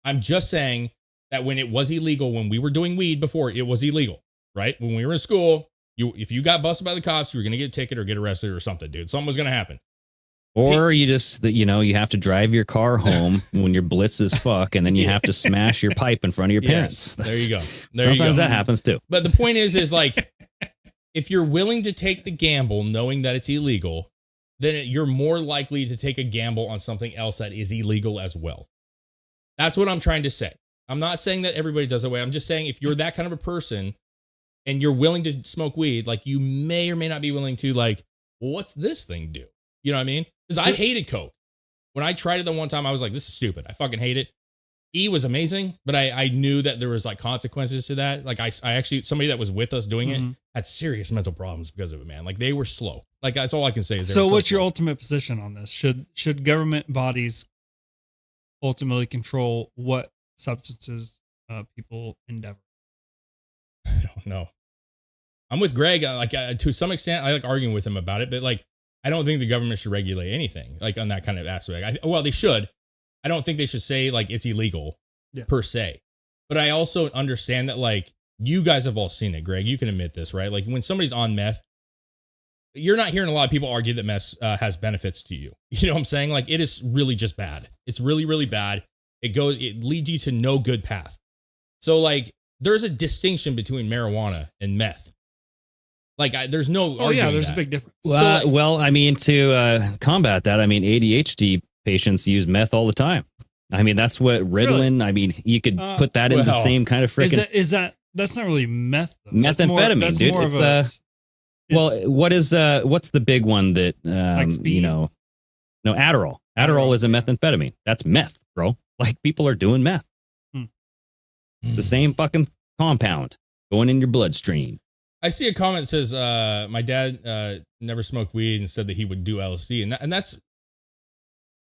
I'm just saying that when it was illegal, when we were doing weed before, it was illegal, right? When we were in school, If you got busted by the cops, you were gonna get a ticket or get arrested or something, dude. Something was gonna happen. Or you just, you have to drive your car home when you're blitz as fuck, and then you have to smash your pipe in front of your parents. Yes, there you go. Sometimes that happens too. But the point is like, if you're willing to take the gamble knowing that it's illegal, then you're more likely to take a gamble on something else that is illegal as well. That's what I'm trying to say. I'm not saying that everybody does that way. I'm just saying if you're that kind of a person and you're willing to smoke weed, like you may or may not be willing to like, well, what's this thing do? You know what I mean? Because I hated Coke. When I tried it the one time, I was like, this is stupid. I fucking hate it. E was amazing, but I knew that there was like consequences to that. Like I actually, somebody that was with us doing it had serious mental problems because of it, man. Like they were slow. Like that's all I can say. Is so what's your ultimate position on this? Should government bodies ultimately control what substances people endeavor? I don't know. I'm with Greg. To some extent, I like arguing with him about it, but like, I don't think the government should regulate anything like on that kind of aspect. Well, they should. I don't think they should say like it's illegal per se. But I also understand that like you guys have all seen it, Greg. You can admit this, right? Like when somebody's on meth, you're not hearing a lot of people argue that meth has benefits to you. You know what I'm saying? Like it is really just bad. It's really, really bad. It leads you to no good path. So like there's a distinction between marijuana and meth. Like there's no. Oh yeah, there's a big difference. Well, I mean, to combat that, I mean, ADHD patients use meth all the time. I mean, that's what Ritalin. Really? I mean, you could put that in the same kind of freaking. Is that that's not really meth? Though. Methamphetamine, dude. What's the big one that like speed? No, Adderall. Adderall is a methamphetamine. That's meth, bro. Like people are doing meth. It's the same fucking compound going in your bloodstream. I see a comment that says, my dad never smoked weed and said that he would do LSD. And that's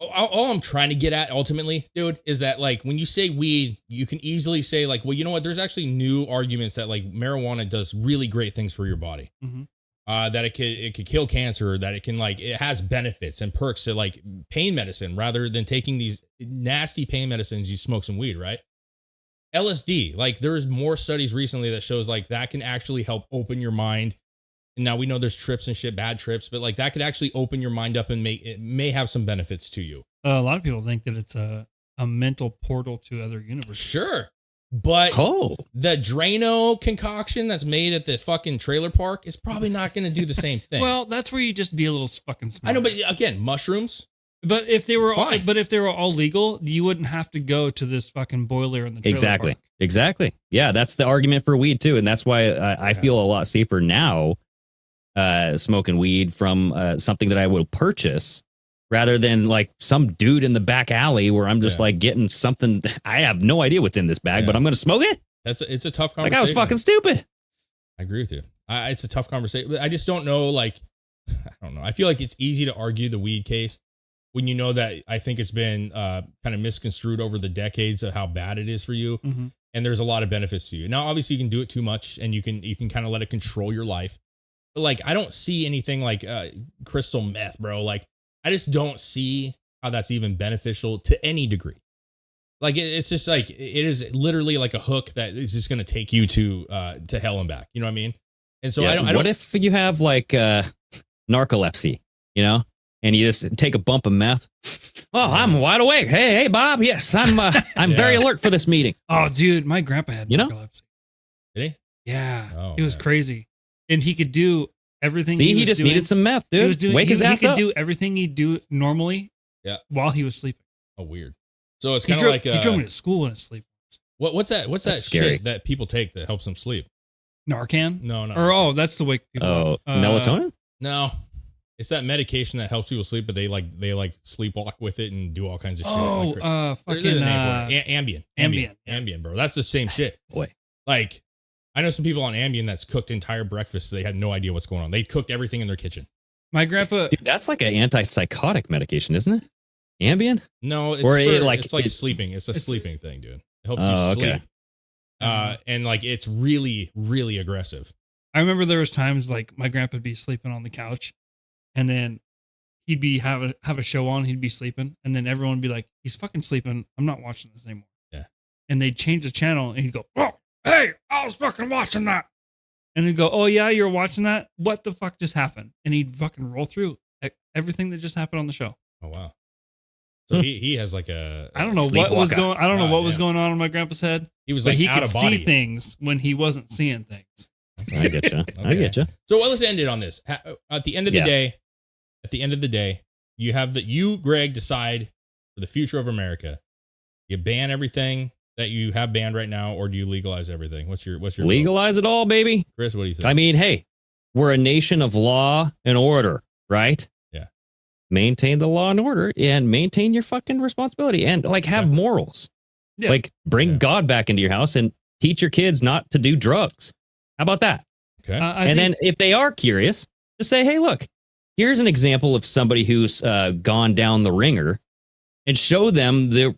all I'm trying to get at ultimately, dude, is that like when you say weed, you can easily say like, well, you know what? There's actually new arguments that like marijuana does really great things for your body. That it could kill cancer, that it has benefits and perks to like pain medicine rather than taking these nasty pain medicines. You smoke some weed, right? LSD, like there's more studies recently that shows like that can actually help open your mind. And now we know there's trips and shit, bad trips, but like that could actually open your mind up and it may have some benefits to you. A lot of people think that it's a mental portal to other universes. Sure. But the Drano concoction that's made at the fucking trailer park is probably not going to do the same thing. Well, that's where you just be a little fucking smart. I know, but again, mushrooms. But if they were all legal, you wouldn't have to go to this fucking boiler in the trailer park. Exactly. Yeah, that's the argument for weed too, and that's why I feel a lot safer now smoking weed from something that I will purchase rather than like some dude in the back alley where I'm just like getting something. I have no idea what's in this bag, but I'm going to smoke it. It's a tough conversation. Like I was fucking stupid. I agree with you. It's a tough conversation. I just don't know. Like, I don't know. I feel like it's easy to argue the weed case when you know that I think it's been kind of misconstrued over the decades of how bad it is for you. And there's a lot of benefits to you. Now, obviously you can do it too much and you can kind of let it control your life. But like, I don't see anything like crystal meth, bro. Like I just don't see how that's even beneficial to any degree. Like it's just like, it is literally like a hook that is just going to take you to hell and back. You know what I mean? And so I don't. What if you have like narcolepsy, you know? And you just take a bump of meth. Oh, I'm wide awake. Hey, Bob. Yes, I'm very alert for this meeting. Oh, dude, my grandpa had narcolepsy. Did he? Yeah, it was crazy, and he could do everything. See, he just needed some meth, dude. Wake his ass up. He could do everything he'd do normally. Yeah, while he was sleeping. Oh, weird. So it's kind of like he drove me to school in his sleep. What's that? What's that shit that people take that helps them sleep? Narcan? No. Or that's the way people. Melatonin? No. It's that medication that helps people sleep, but they sleepwalk with it and do all kinds of shit. Fucking Ambien, bro. That's the same shit. Boy, like I know some people on Ambien that's cooked entire breakfasts. So they had no idea what's going on. They cooked everything in their kitchen. My grandpa, dude, that's like an antipsychotic medication, isn't it? Ambien? No, it's like sleeping. It's a sleeping thing, dude. It helps you sleep. Okay. And like it's really, really aggressive. I remember there was times like my grandpa would be sleeping on the couch. And then he'd be have a show on, he'd be sleeping, and then everyone would be like, he's fucking sleeping. I'm not watching this anymore. Yeah. And they'd change the channel and he'd go, oh, hey, I was fucking watching that. And he'd go, "Oh yeah, you're watching that? What the fuck just happened?" And he'd fucking roll through everything that just happened on the show. Oh wow. So he has like a I don't know what was going. I don't know what was going on in my grandpa's head. He was but like he out could of body. see things when he wasn't seeing things. I get you. I Okay. get you. So let's end it on this. At the end of the day, you have you, Greg, decide for the future of America. You ban everything that you have banned right now, or do you legalize everything? What's your Legalize it all, baby? Chris, what do you think? I mean, hey, we're a nation of law and order, right? Yeah. Maintain the law and order and maintain your fucking responsibility and like have morals. Yeah. Like bring God back into your house and teach your kids not to do drugs. How about that? Okay. And then if they are curious, just say, hey, look, here's an example of somebody who's gone down the ringer, and show them the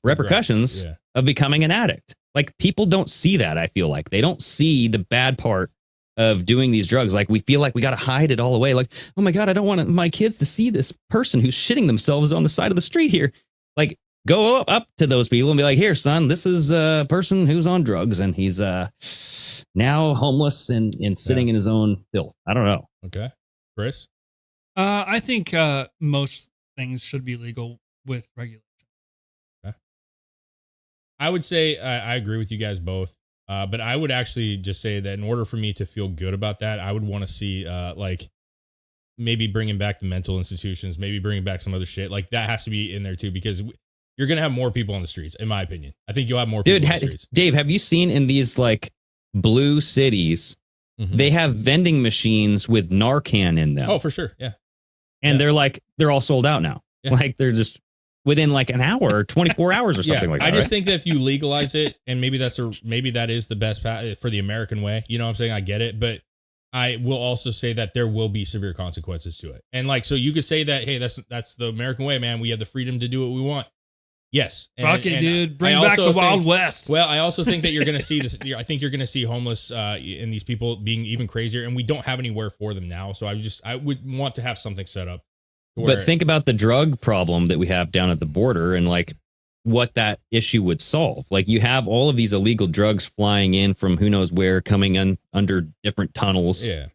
repercussions of becoming an addict. Like people don't see that. I feel like they don't see the bad part of doing these drugs. Like we feel like we got to hide it all away. Like, oh my God, I don't want my kids to see this person who's shitting themselves on the side of the street here. Like go up to those people and be like, here, son, this is a person who's on drugs and he's now homeless and sitting in his own filth. I don't know. Okay. Chris? I think most things should be legal with regulation. Okay. I would say I agree with you guys both. But I would actually just say that in order for me to feel good about that, I would want to see like maybe bringing back the mental institutions, maybe bringing back some other shit. Like that has to be in there too, because you're going to have more people on the streets, in my opinion. I think you'll have more people on the streets. Dave, have you seen in these like blue cities, they have vending machines with Narcan in them? Oh, for sure. Yeah. And they're all sold out now. Yeah. Like they're just within like an hour or 24 hours or something like that. I just think that if you legalize it, and maybe that is the best path for the American way. You know what I'm saying? I get it. But I will also say that there will be severe consequences to it. And like, so you could say that, hey, that's the American way, man. We have the freedom to do what we want. Yes. Fuck it, dude. Bring back the Wild West. Well, I also think that you're going to see this. I think you're going to see homeless and these people being even crazier, and we don't have anywhere for them now. So I would want to have something set up. But think about the drug problem that we have down at the border and like what that issue would solve. Like you have all of these illegal drugs flying in from who knows where, coming in under different tunnels. Yeah.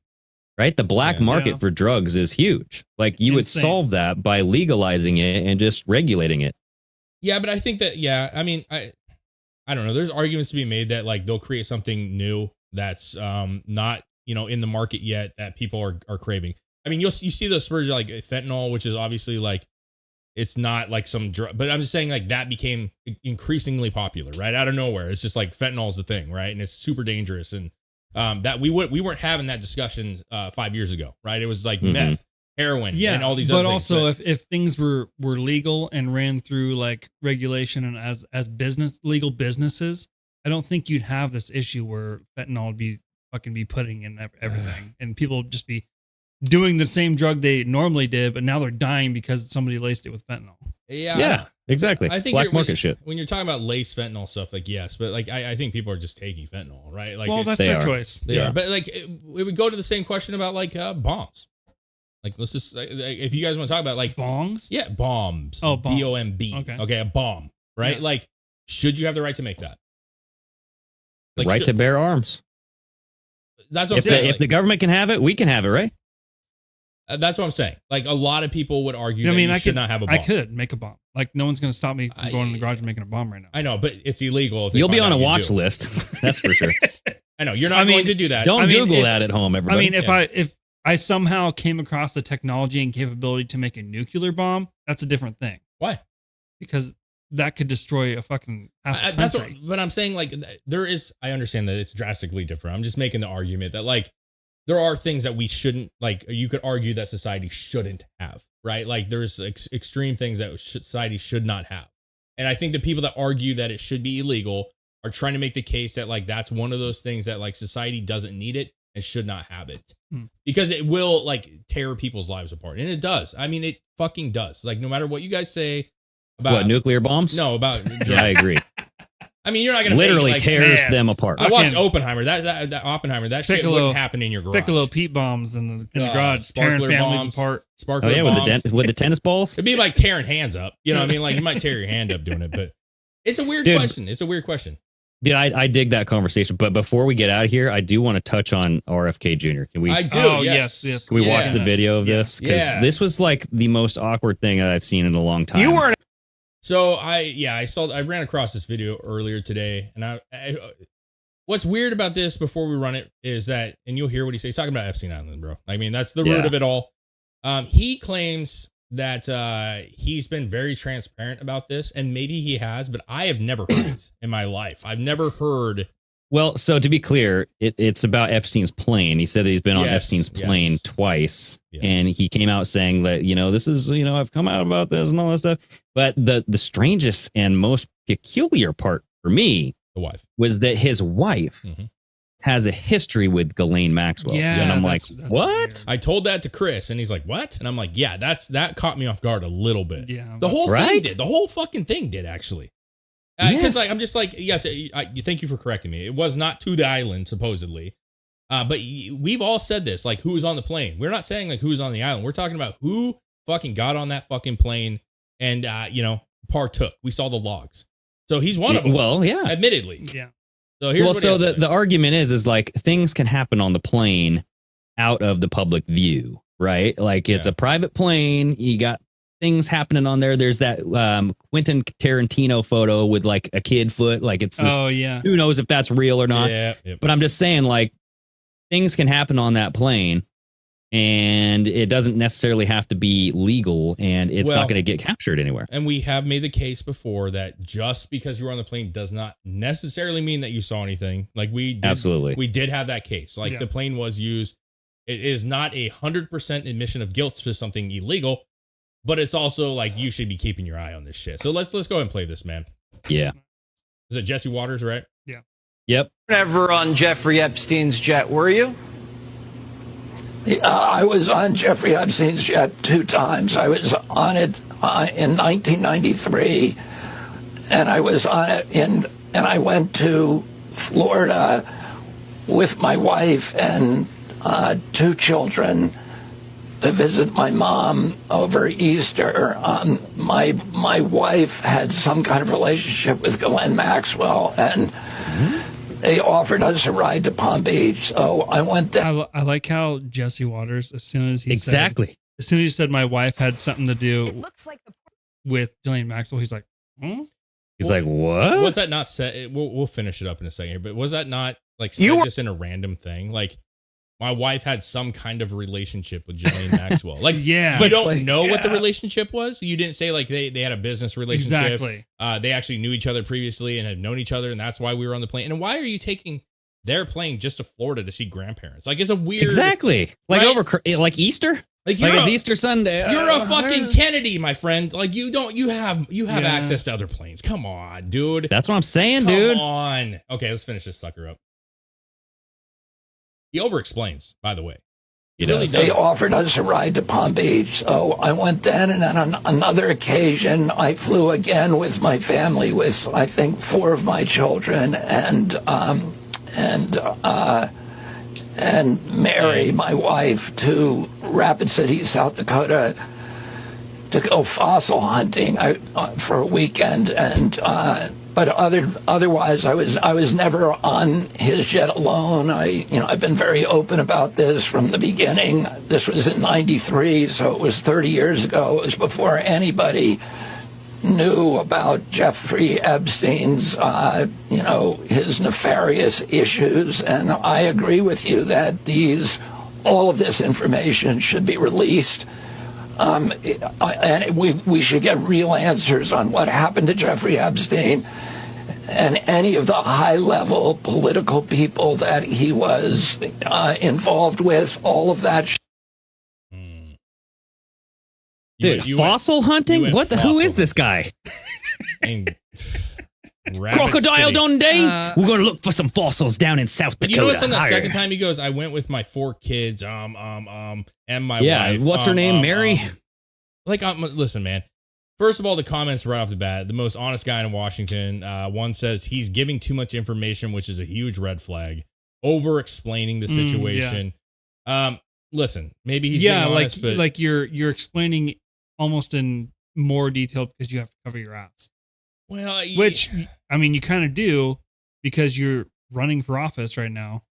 Right? The black market for drugs is huge. Like you would solve that by legalizing it and just regulating it. Yeah, but I think that, I mean, I don't know. There's arguments to be made that like they'll create something new that's not, in the market yet that people are craving. I mean, you see those spurs like fentanyl, which is obviously like, it's not like some drug, but I'm just saying like that became increasingly popular, right? Out of nowhere. It's just like fentanyl is the thing, right? And it's super dangerous. And that we weren't having that discussion 5 years ago, right? It was like meth, heroin, and all these other things. But also if things were legal and ran through like regulation and as legal businesses, I don't think you'd have this issue where fentanyl would be putting in everything and people would just be doing the same drug they normally did, but now they're dying because somebody laced it with fentanyl. Yeah, exactly. I think black market shit. When you're talking about lace fentanyl stuff, like yes, but like I think people are just taking fentanyl, right? Like, well, that's their choice. They are, but like it would go to the same question about like bombs. Like let's just if you guys want to talk about like bongs, bombs. Oh, bombs. BOMB. Okay, a bomb, right? Yeah. Like, should you have the right to make that? Like, right to bear arms. That's what I'm saying. If the government can have it, we can have it, right? That's what I'm saying. Like a lot of people would argue that you should not have a bomb. I could make a bomb. Like no one's going to stop me from going in the garage and making a bomb right now. I know, but it's illegal. If you'll be on a watch list. That's for sure. I know you're not going to do that. Don't Google that at home, everybody. I mean, if I somehow came across the technology and capability to make a nuclear bomb, that's a different thing. Why? Because that could destroy a fucking half a country. But I'm saying like I understand that it's drastically different. I'm just making the argument that like there are things that we shouldn't, like you could argue that society shouldn't have, right? Like there's extreme things that society should not have. And I think the people that argue that it should be illegal are trying to make the case that like that's one of those things that like society doesn't need it and should not have it because it will like tear people's lives apart. And it does. I mean, it fucking does. Like no matter what you guys say about what, nuclear bombs? No, about drugs. Yeah, I agree. I mean, you're not going to literally tears them apart. I watched Oppenheimer. That Oppenheimer. That shit wouldn't happen in your garage. Piccolo Pete bombs in the garage, tearing families apart. Sparkler bombs with the tennis balls. It'd be like tearing hands up. You know what I mean? Like you might tear your hand up doing it, but it's a weird question. It's a weird question. Dude, I dig that conversation. But before we get out of here, I do want to touch on RFK Jr. Can we? I do. Oh, yes. yes. Can we watch the video of this? Because this was like the most awkward thing that I've seen in a long time. You weren't. So I ran across this video earlier today, and I what's weird about this before we run it is that, and you'll hear what he says. He's talking about Epstein Island, bro. I mean, that's the root of it all. He claims that he's been very transparent about this, and maybe he has, but I have never heard it in my life. I've never heard. Well, so to be clear, it's about Epstein's plane. He said that he's been on Epstein's plane twice, and he came out saying that, this is, I've come out about this and all that stuff. But the strangest and most peculiar part for me, the wife, was that his wife has a history with Ghislaine Maxwell. Yeah, and I'm like, what? Weird. I told that to Chris, and he's like, what? And I'm like, yeah, that caught me off guard a little bit. Yeah, the whole thing did. The whole fucking thing did, actually. Because I'm just like, yes, thank you for correcting me. It was not to the island, supposedly. But we've all said this, like, who was on the plane. We're not saying, like, who was on the island. We're talking about who fucking got on that fucking plane and, partook. We saw the logs. So he's one of them. Well, yeah. Admittedly. Yeah. So here's what the argument is like things can happen on the plane out of the public view, right? Like it's a private plane. You got things happening on there. There's that Quentin Tarantino photo with like a kid foot. Like it's just, who knows if that's real or not. Yeah, But I'm just saying, like, things can happen on that plane, and it doesn't necessarily have to be legal, and it's not going to get captured anywhere. And we have made the case before that just because you were on the plane does not necessarily mean that you saw anything. Like we did have that case. Like the plane was used. It is not 100% admission of guilt for something illegal, but it's also like you should be keeping your eye on this shit. So let's go ahead and play this, man. Yeah. Is it Jesse Waters, right? Yeah. Yep. Never on Jeffrey Epstein's jet, were you? I was on Jeffrey Epstein's jet 2 times. I was on it in 1993, and I was on it and I went to Florida with my wife and 2 children to visit my mom over Easter. My wife had some kind of relationship with Ghislaine Maxwell, and they offered us a ride to Palm Beach, so I went there. I like how Jesse Waters, as soon as he said my wife had something to do with Ghislaine Maxwell, he's like, He's like, what? Was that not said? We'll finish it up in a second, but was that not like said just in a random thing? Like, my wife had some kind of relationship with Ghislaine Maxwell. Like, but you don't know what the relationship was. You didn't say like they had a business relationship. Exactly. They actually knew each other previously and had known each other, and that's why we were on the plane. And why are you taking their plane just to Florida to see grandparents? Like, it's a weird, like like Easter. Like it's Easter Sunday. You're a fucking Kennedy, my friend. Like you have access to other planes. Come on, dude. That's what I'm saying, dude. Come on. Okay, let's finish this sucker up. He over-explains, by the way. He really does. They offered us a ride to Palm Beach, so I went then, and then on another occasion, I flew again with my family, with I think 4 of my children, and Mary, my wife, to Rapid City, South Dakota, to go fossil hunting for a weekend, and but otherwise, I was never on his jet alone. I've been very open about this from the beginning. This was in '93, so it was 30 years ago. It was before anybody knew about Jeffrey Epstein's, his nefarious issues. And I agree with you that all of this information should be released. And we should get real answers on what happened to Jeffrey Epstein and any of the high-level political people that he was involved with, all of that. Dude, fossil hunting? Who is this guy? Crocodile Dundee? We're going to look for some fossils down in South Dakota. You know what's on the second time he goes, I went with my 4 kids, and my wife. What's her name? Mary? Listen, man. First of all, the comments right off the bat, the most honest guy in Washington, one says he's giving too much information, which is a huge red flag. Over-explaining the situation. Listen, maybe he's being honest, but like you're explaining almost in more detail because you have to cover your ass. Well, which I mean, you kind of do, because you're running for office right now,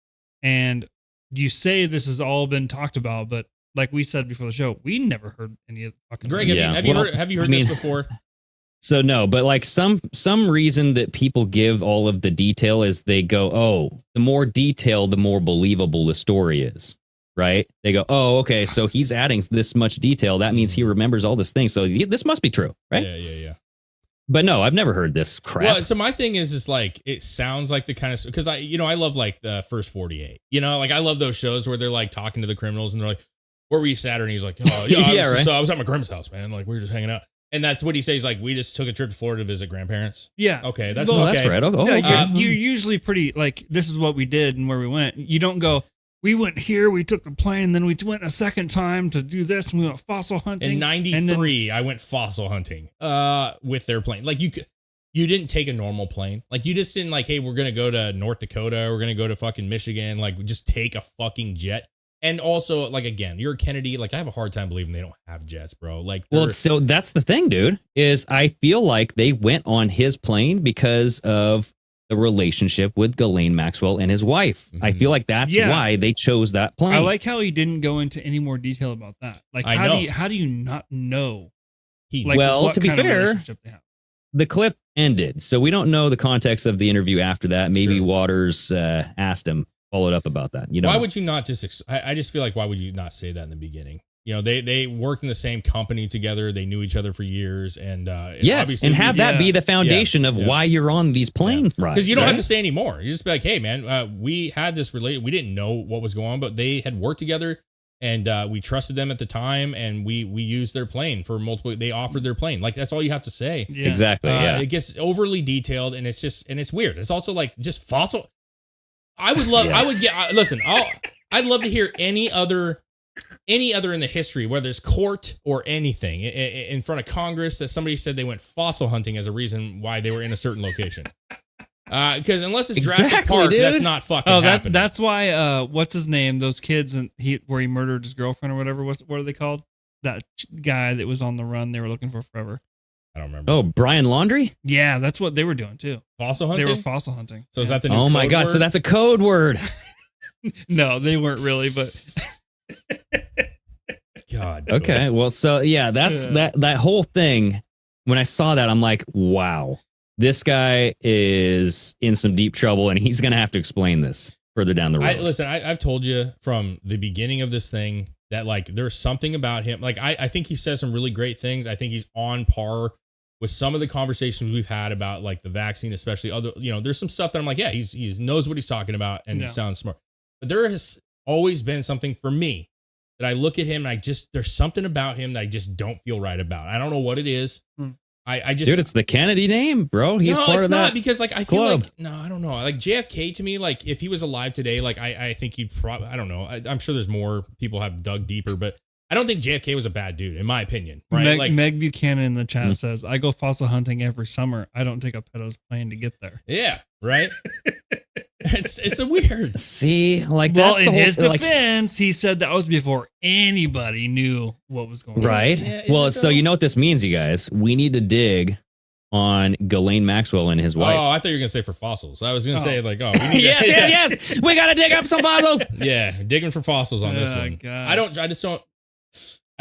and you say this has all been talked about, but like we said before the show, we never heard any of the fucking. Greg, Yeah. have you heard this before? So no, but like some reason that people give all of the detail is they go, oh, the more detailed, the more believable the story is, right? They go, oh, okay, so he's adding this much detail. That means he remembers all this thing. So this must be true, right? Yeah. But no, I've never heard this crap. Well, so my thing is like, it sounds like the kind of, because I love like the First 48. Like I love those shows where they're like talking to the criminals and they're like, where were you Saturday? And he's like, oh, yeah, right. I was at my grandma's house, man. Like we were just hanging out. And that's what he says. Like, we just took a trip to Florida to visit grandparents. Yeah. Okay. That's well, okay. that's right. Oh, Yeah, you're usually pretty like, this is what we did and where we went. You don't go, we went here, we took the plane, and then we went a second time to do this, and we went fossil hunting. In 93, I went fossil hunting with their plane. Like, you didn't take a normal plane. Like, you just didn't like, hey, we're going to go to North Dakota. We're going to go to fucking Michigan. Like, just take a fucking jet. And also, like, again, you're a Kennedy. Like, I have a hard time believing they don't have jets, bro. Like, well, so that's the thing, dude, is I feel like they went on his plane because of the relationship with Ghislaine Maxwell and his wife. I feel like that's why they chose that plane. I like how he didn't go into any more detail about that. Like, how do you not know? Well, to be fair, the clip ended, so we don't know the context of the interview after that. Maybe Waters asked him, followed up about that. Why would you not just? I just feel like, why would you not say that in the beginning? They worked in the same company together. They knew each other for years, and yes, and have that be the foundation of why you're on these plane rides. Because you don't have to say anymore. You just be like, hey, man, we had this we didn't know what was going on, but they had worked together, and we trusted them at the time, and we used their plane for multiple. They offered their plane. Like, that's all you have to say. Yeah. Exactly. It gets overly detailed, and it's weird. It's also like just fossil. I would love. Listen. I'd love to hear any other in the history, whether it's court or anything, in front of Congress, that somebody said they went fossil hunting as a reason why they were in a certain location. Because unless it's Jurassic Park, dude. That's not fucking happening. That's why. What's his name? Those kids where he murdered his girlfriend or whatever. What are they called? That guy that was on the run. They were looking for forever. I don't remember. Oh, Brian Laundrie? Yeah, that's what they were doing too. Fossil hunting. They were fossil hunting. So is that the new? Oh my code god! word? So that's a code word. No, they weren't really, but. God. Okay, well, so yeah, that's that whole thing. When I saw that, I'm like, wow, this guy is in some deep trouble, and he's gonna have to explain this further down the road. Listen, I've told you from the beginning of this thing that like there's something about him. Like I think he says some really great things. I think he's on par with some of the conversations we've had about like the vaccine, especially other. There's some stuff that I'm like, yeah, he knows what he's talking about, and he sounds smart. But there has always been something for me that I look at him and there's something about him that I just don't feel right about. I don't know what it is. I just, dude, it's the Kennedy name, bro. He's part of that. Because like I feel club. like I don't know. Like JFK to me, like if he was alive today, like I think he'd probably, I don't know. I'm sure there's more people have dug deeper, but I don't think JFK was a bad dude, in my opinion. Right? Meg Buchanan in the chat says, "I go fossil hunting every summer. I don't take a pedo's plane to get there." Yeah, right. It's a weird. See, like well, that's in his like, defense, he said that was before anybody knew what was going on. Right. Yeah, well, so you know what this means, you guys. We need to dig on Ghislaine Maxwell and his wife. Oh, I thought you were gonna say for fossils. I was gonna say like, oh, we need yes. We gotta dig up some fossils. Yeah, digging for fossils on this one. God. I just don't.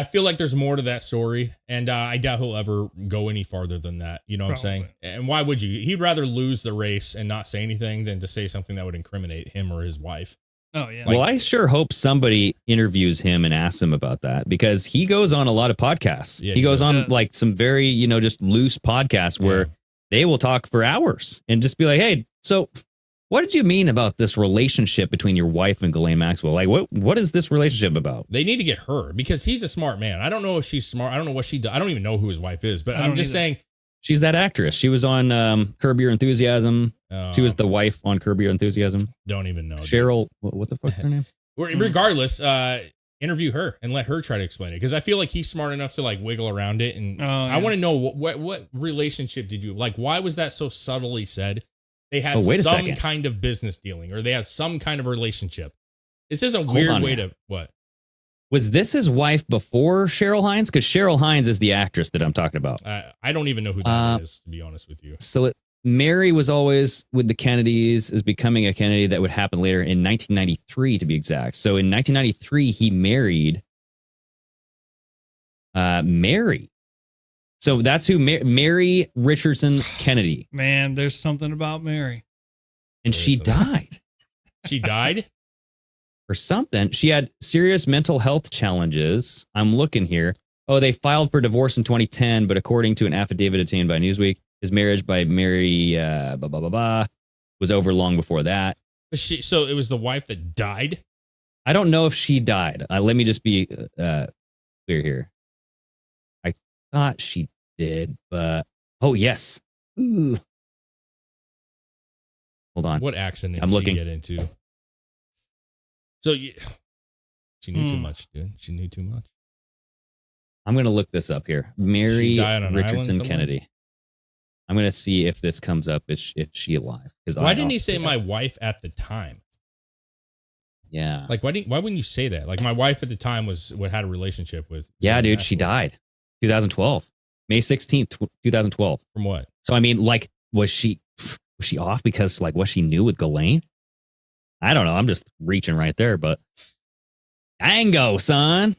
I feel like there's more to that story, and I doubt he'll ever go any farther than that. You know what I'm saying? And why would you? He'd rather lose the race and not say anything than to say something that would incriminate him or his wife. Oh, yeah. Well, I sure hope somebody interviews him and asks him about that, because he goes on a lot of podcasts. Yeah, he goes on does. like some very, just loose podcasts where they will talk for hours and just be like, hey, so what did you mean about this relationship between your wife and Ghislaine Maxwell? Like, what is this relationship about? They need to get her, because he's a smart man. I don't know if she's smart. I don't know what she does. I don't even know who his wife is, but I'm just saying. She's that actress. She was on Curb Your Enthusiasm. She was the wife on Curb Your Enthusiasm. Don't even know. Cheryl, what the fuck's her name? Regardless, interview her and let her try to explain it, because I feel like he's smart enough to like wiggle around it. And I want to know what relationship did you like? Why was that so subtly said? They had some kind of business dealing, or they had some kind of relationship. This is a weird way to what? Was this his wife before Cheryl Hines? Because Cheryl Hines is the actress that I'm talking about. I don't even know who that is, to be honest with you. So Mary was always with the Kennedys as becoming a Kennedy. That would happen later in 1993, to be exact. So in 1993, he married Mary. So that's who Mary Richardson Kennedy. Man, there's something about Mary. And she died. She died? Or something. She had serious mental health challenges. I'm looking here. Oh, they filed for divorce in 2010, but according to an affidavit obtained by Newsweek, his marriage by Mary was over long before that. So it was the wife that died? I don't know if she died. Let me just be clear here. I thought she did, but oh yes. Ooh. Hold on. What accident I'm did looking. she get into? So she knew too much, dude. She knew too much. I'm going to look this up here. Mary Richardson Kennedy. I'm going to see if this comes up. If she alive? Why didn't he say my wife at the time? Yeah. Like, why wouldn't you say that? Like, my wife at the time had a relationship with. Yeah, dude, she died. 2012. May 16th, 2012. From what? So, I mean, like, was she off because, like, what she knew with Ghislaine? I don't know. I'm just reaching right there, but dango, son.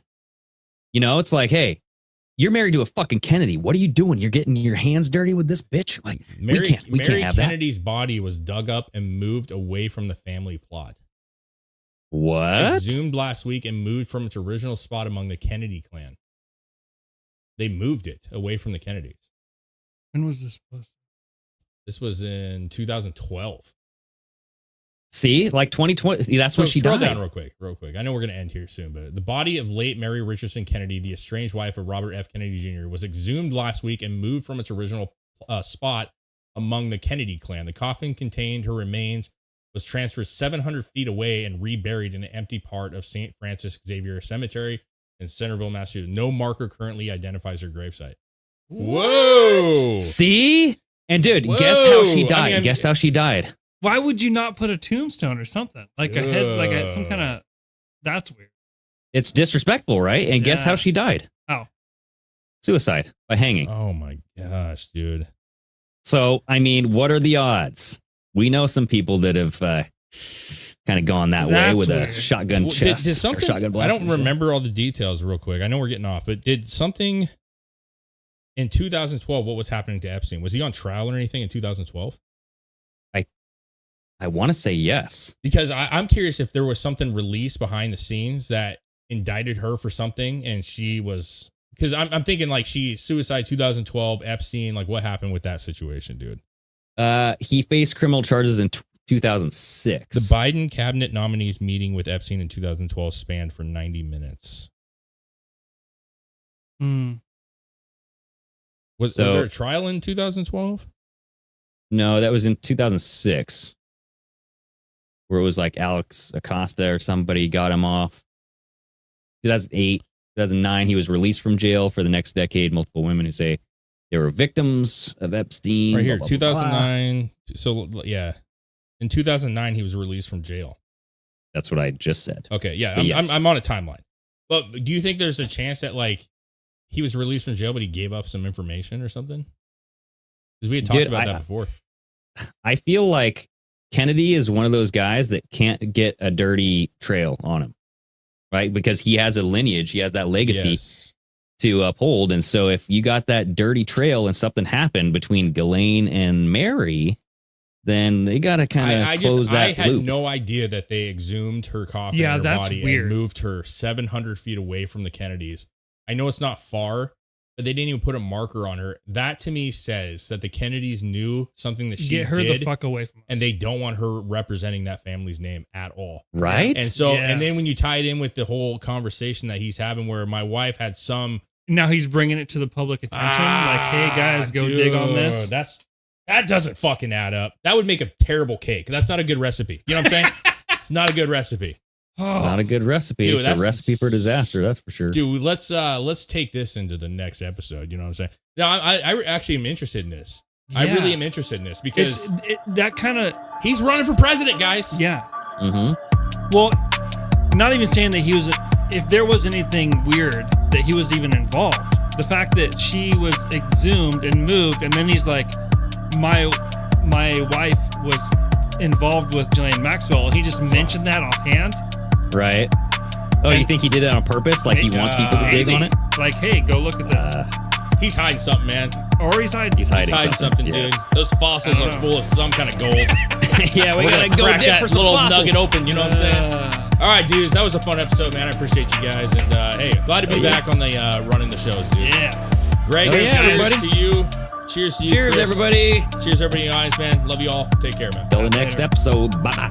You know, it's like, hey, you're married to a fucking Kennedy. What are you doing? You're getting your hands dirty with this bitch? Like, we can't have that. Kennedy's body was dug up and moved away from the family plot. What? Exhumed last week and moved from its original spot among the Kennedy clan. They moved it away from the Kennedys. When was this posted? This was in 2012. See, like 2020, that's when she died. Scroll down real quick. I know we're going to end here soon, but the body of late Mary Richardson Kennedy, the estranged wife of Robert F. Kennedy Jr., was exhumed last week and moved from its original spot among the Kennedy clan. The coffin contained her remains, was transferred 700 feet away and reburied in an empty part of St. Francis Xavier Cemetery in Centerville, Massachusetts. No marker currently identifies her gravesite. Whoa! See? And dude, guess how she died. Guess how she died. Why would you not put a tombstone or something? Like a head, like some kind of, that's weird. It's disrespectful, right? And guess how she died? How? Suicide by hanging. Oh my gosh, dude. So, I mean, what are the odds? We know some people that have kind of gone that way with a shotgun chest or shotgun blast. I don't remember all the details real quick. I know we're getting off, but did something in 2012, what was happening to Epstein? Was he on trial or anything in 2012? I want to say yes. Because I'm curious if there was something released behind the scenes that indicted her for something and she was... Because I'm thinking like suicide 2012, Epstein, like what happened with that situation, dude? He faced criminal charges in 2006. The Biden cabinet nominees meeting with Epstein in 2012 spanned for 90 minutes. Was there a trial in 2012? No, that was in 2006. Where it was like Alex Acosta or somebody got him off. 2008, 2009, he was released from jail for the next decade. Multiple women who say they were victims of Epstein. Right here, blah, blah, 2009. Blah. So, yeah. In 2009, he was released from jail. That's what I just said. Okay, yeah. I'm on a timeline. But do you think there's a chance that, like, he was released from jail, but he gave up some information or something? Because we had talked about that before. I feel like Kennedy is one of those guys that can't get a dirty trail on him, right? Because he has a lineage, he has that legacy to uphold. And so if you got that dirty trail and something happened between Ghislaine and Mary, then they got to kind of close that loop. I had no idea that they exhumed her coffin and her body and moved her 700 feet away from the Kennedys. I know it's not far, but they didn't even put a marker on her. That to me says that the Kennedys knew something that she did. Get her the fuck away from us. And they don't want her representing that family's name at all. Right? And so, and then when you tie it in with the whole conversation that he's having where my wife had some... Now he's bringing it to the public attention. Like, hey guys, go dig on this. That doesn't fucking add up. That would make a terrible cake. That's not a good recipe. You know what I'm saying? It's not a good recipe. It's not a good recipe. Dude, it's a recipe for disaster, that's for sure. Dude, let's take this into the next episode. You know what I'm saying? Now, I actually am interested in this. Yeah. I really am interested in this because that kind of... He's running for president, guys. Yeah. Mm-hmm. Well, not even saying that he was... If there was anything weird that he was even involved, the fact that she was exhumed and moved, and then he's like, my my wife was involved with Ghislaine Maxwell. He just mentioned that offhand. Right. Oh, do you think he did it on purpose? Like he wants people to dig on it? Like, hey, go look at this. He's hiding something, man. Or he's hiding something, dude. Those fossils are full of some kind of gold. Yeah, we gotta go crack dig that for some little fossils. nugget open. You know what I'm saying? All right, dudes. That was a fun episode, man. I appreciate you guys, and hey, glad to be back on the running the shows, dude. Yeah. Greg, cheers everybody. to you. Cheers to you. Cheers, Chris. everybody. Cheers, everybody in the audience, man. Love you all. Take care, man. Till the next episode. Bye.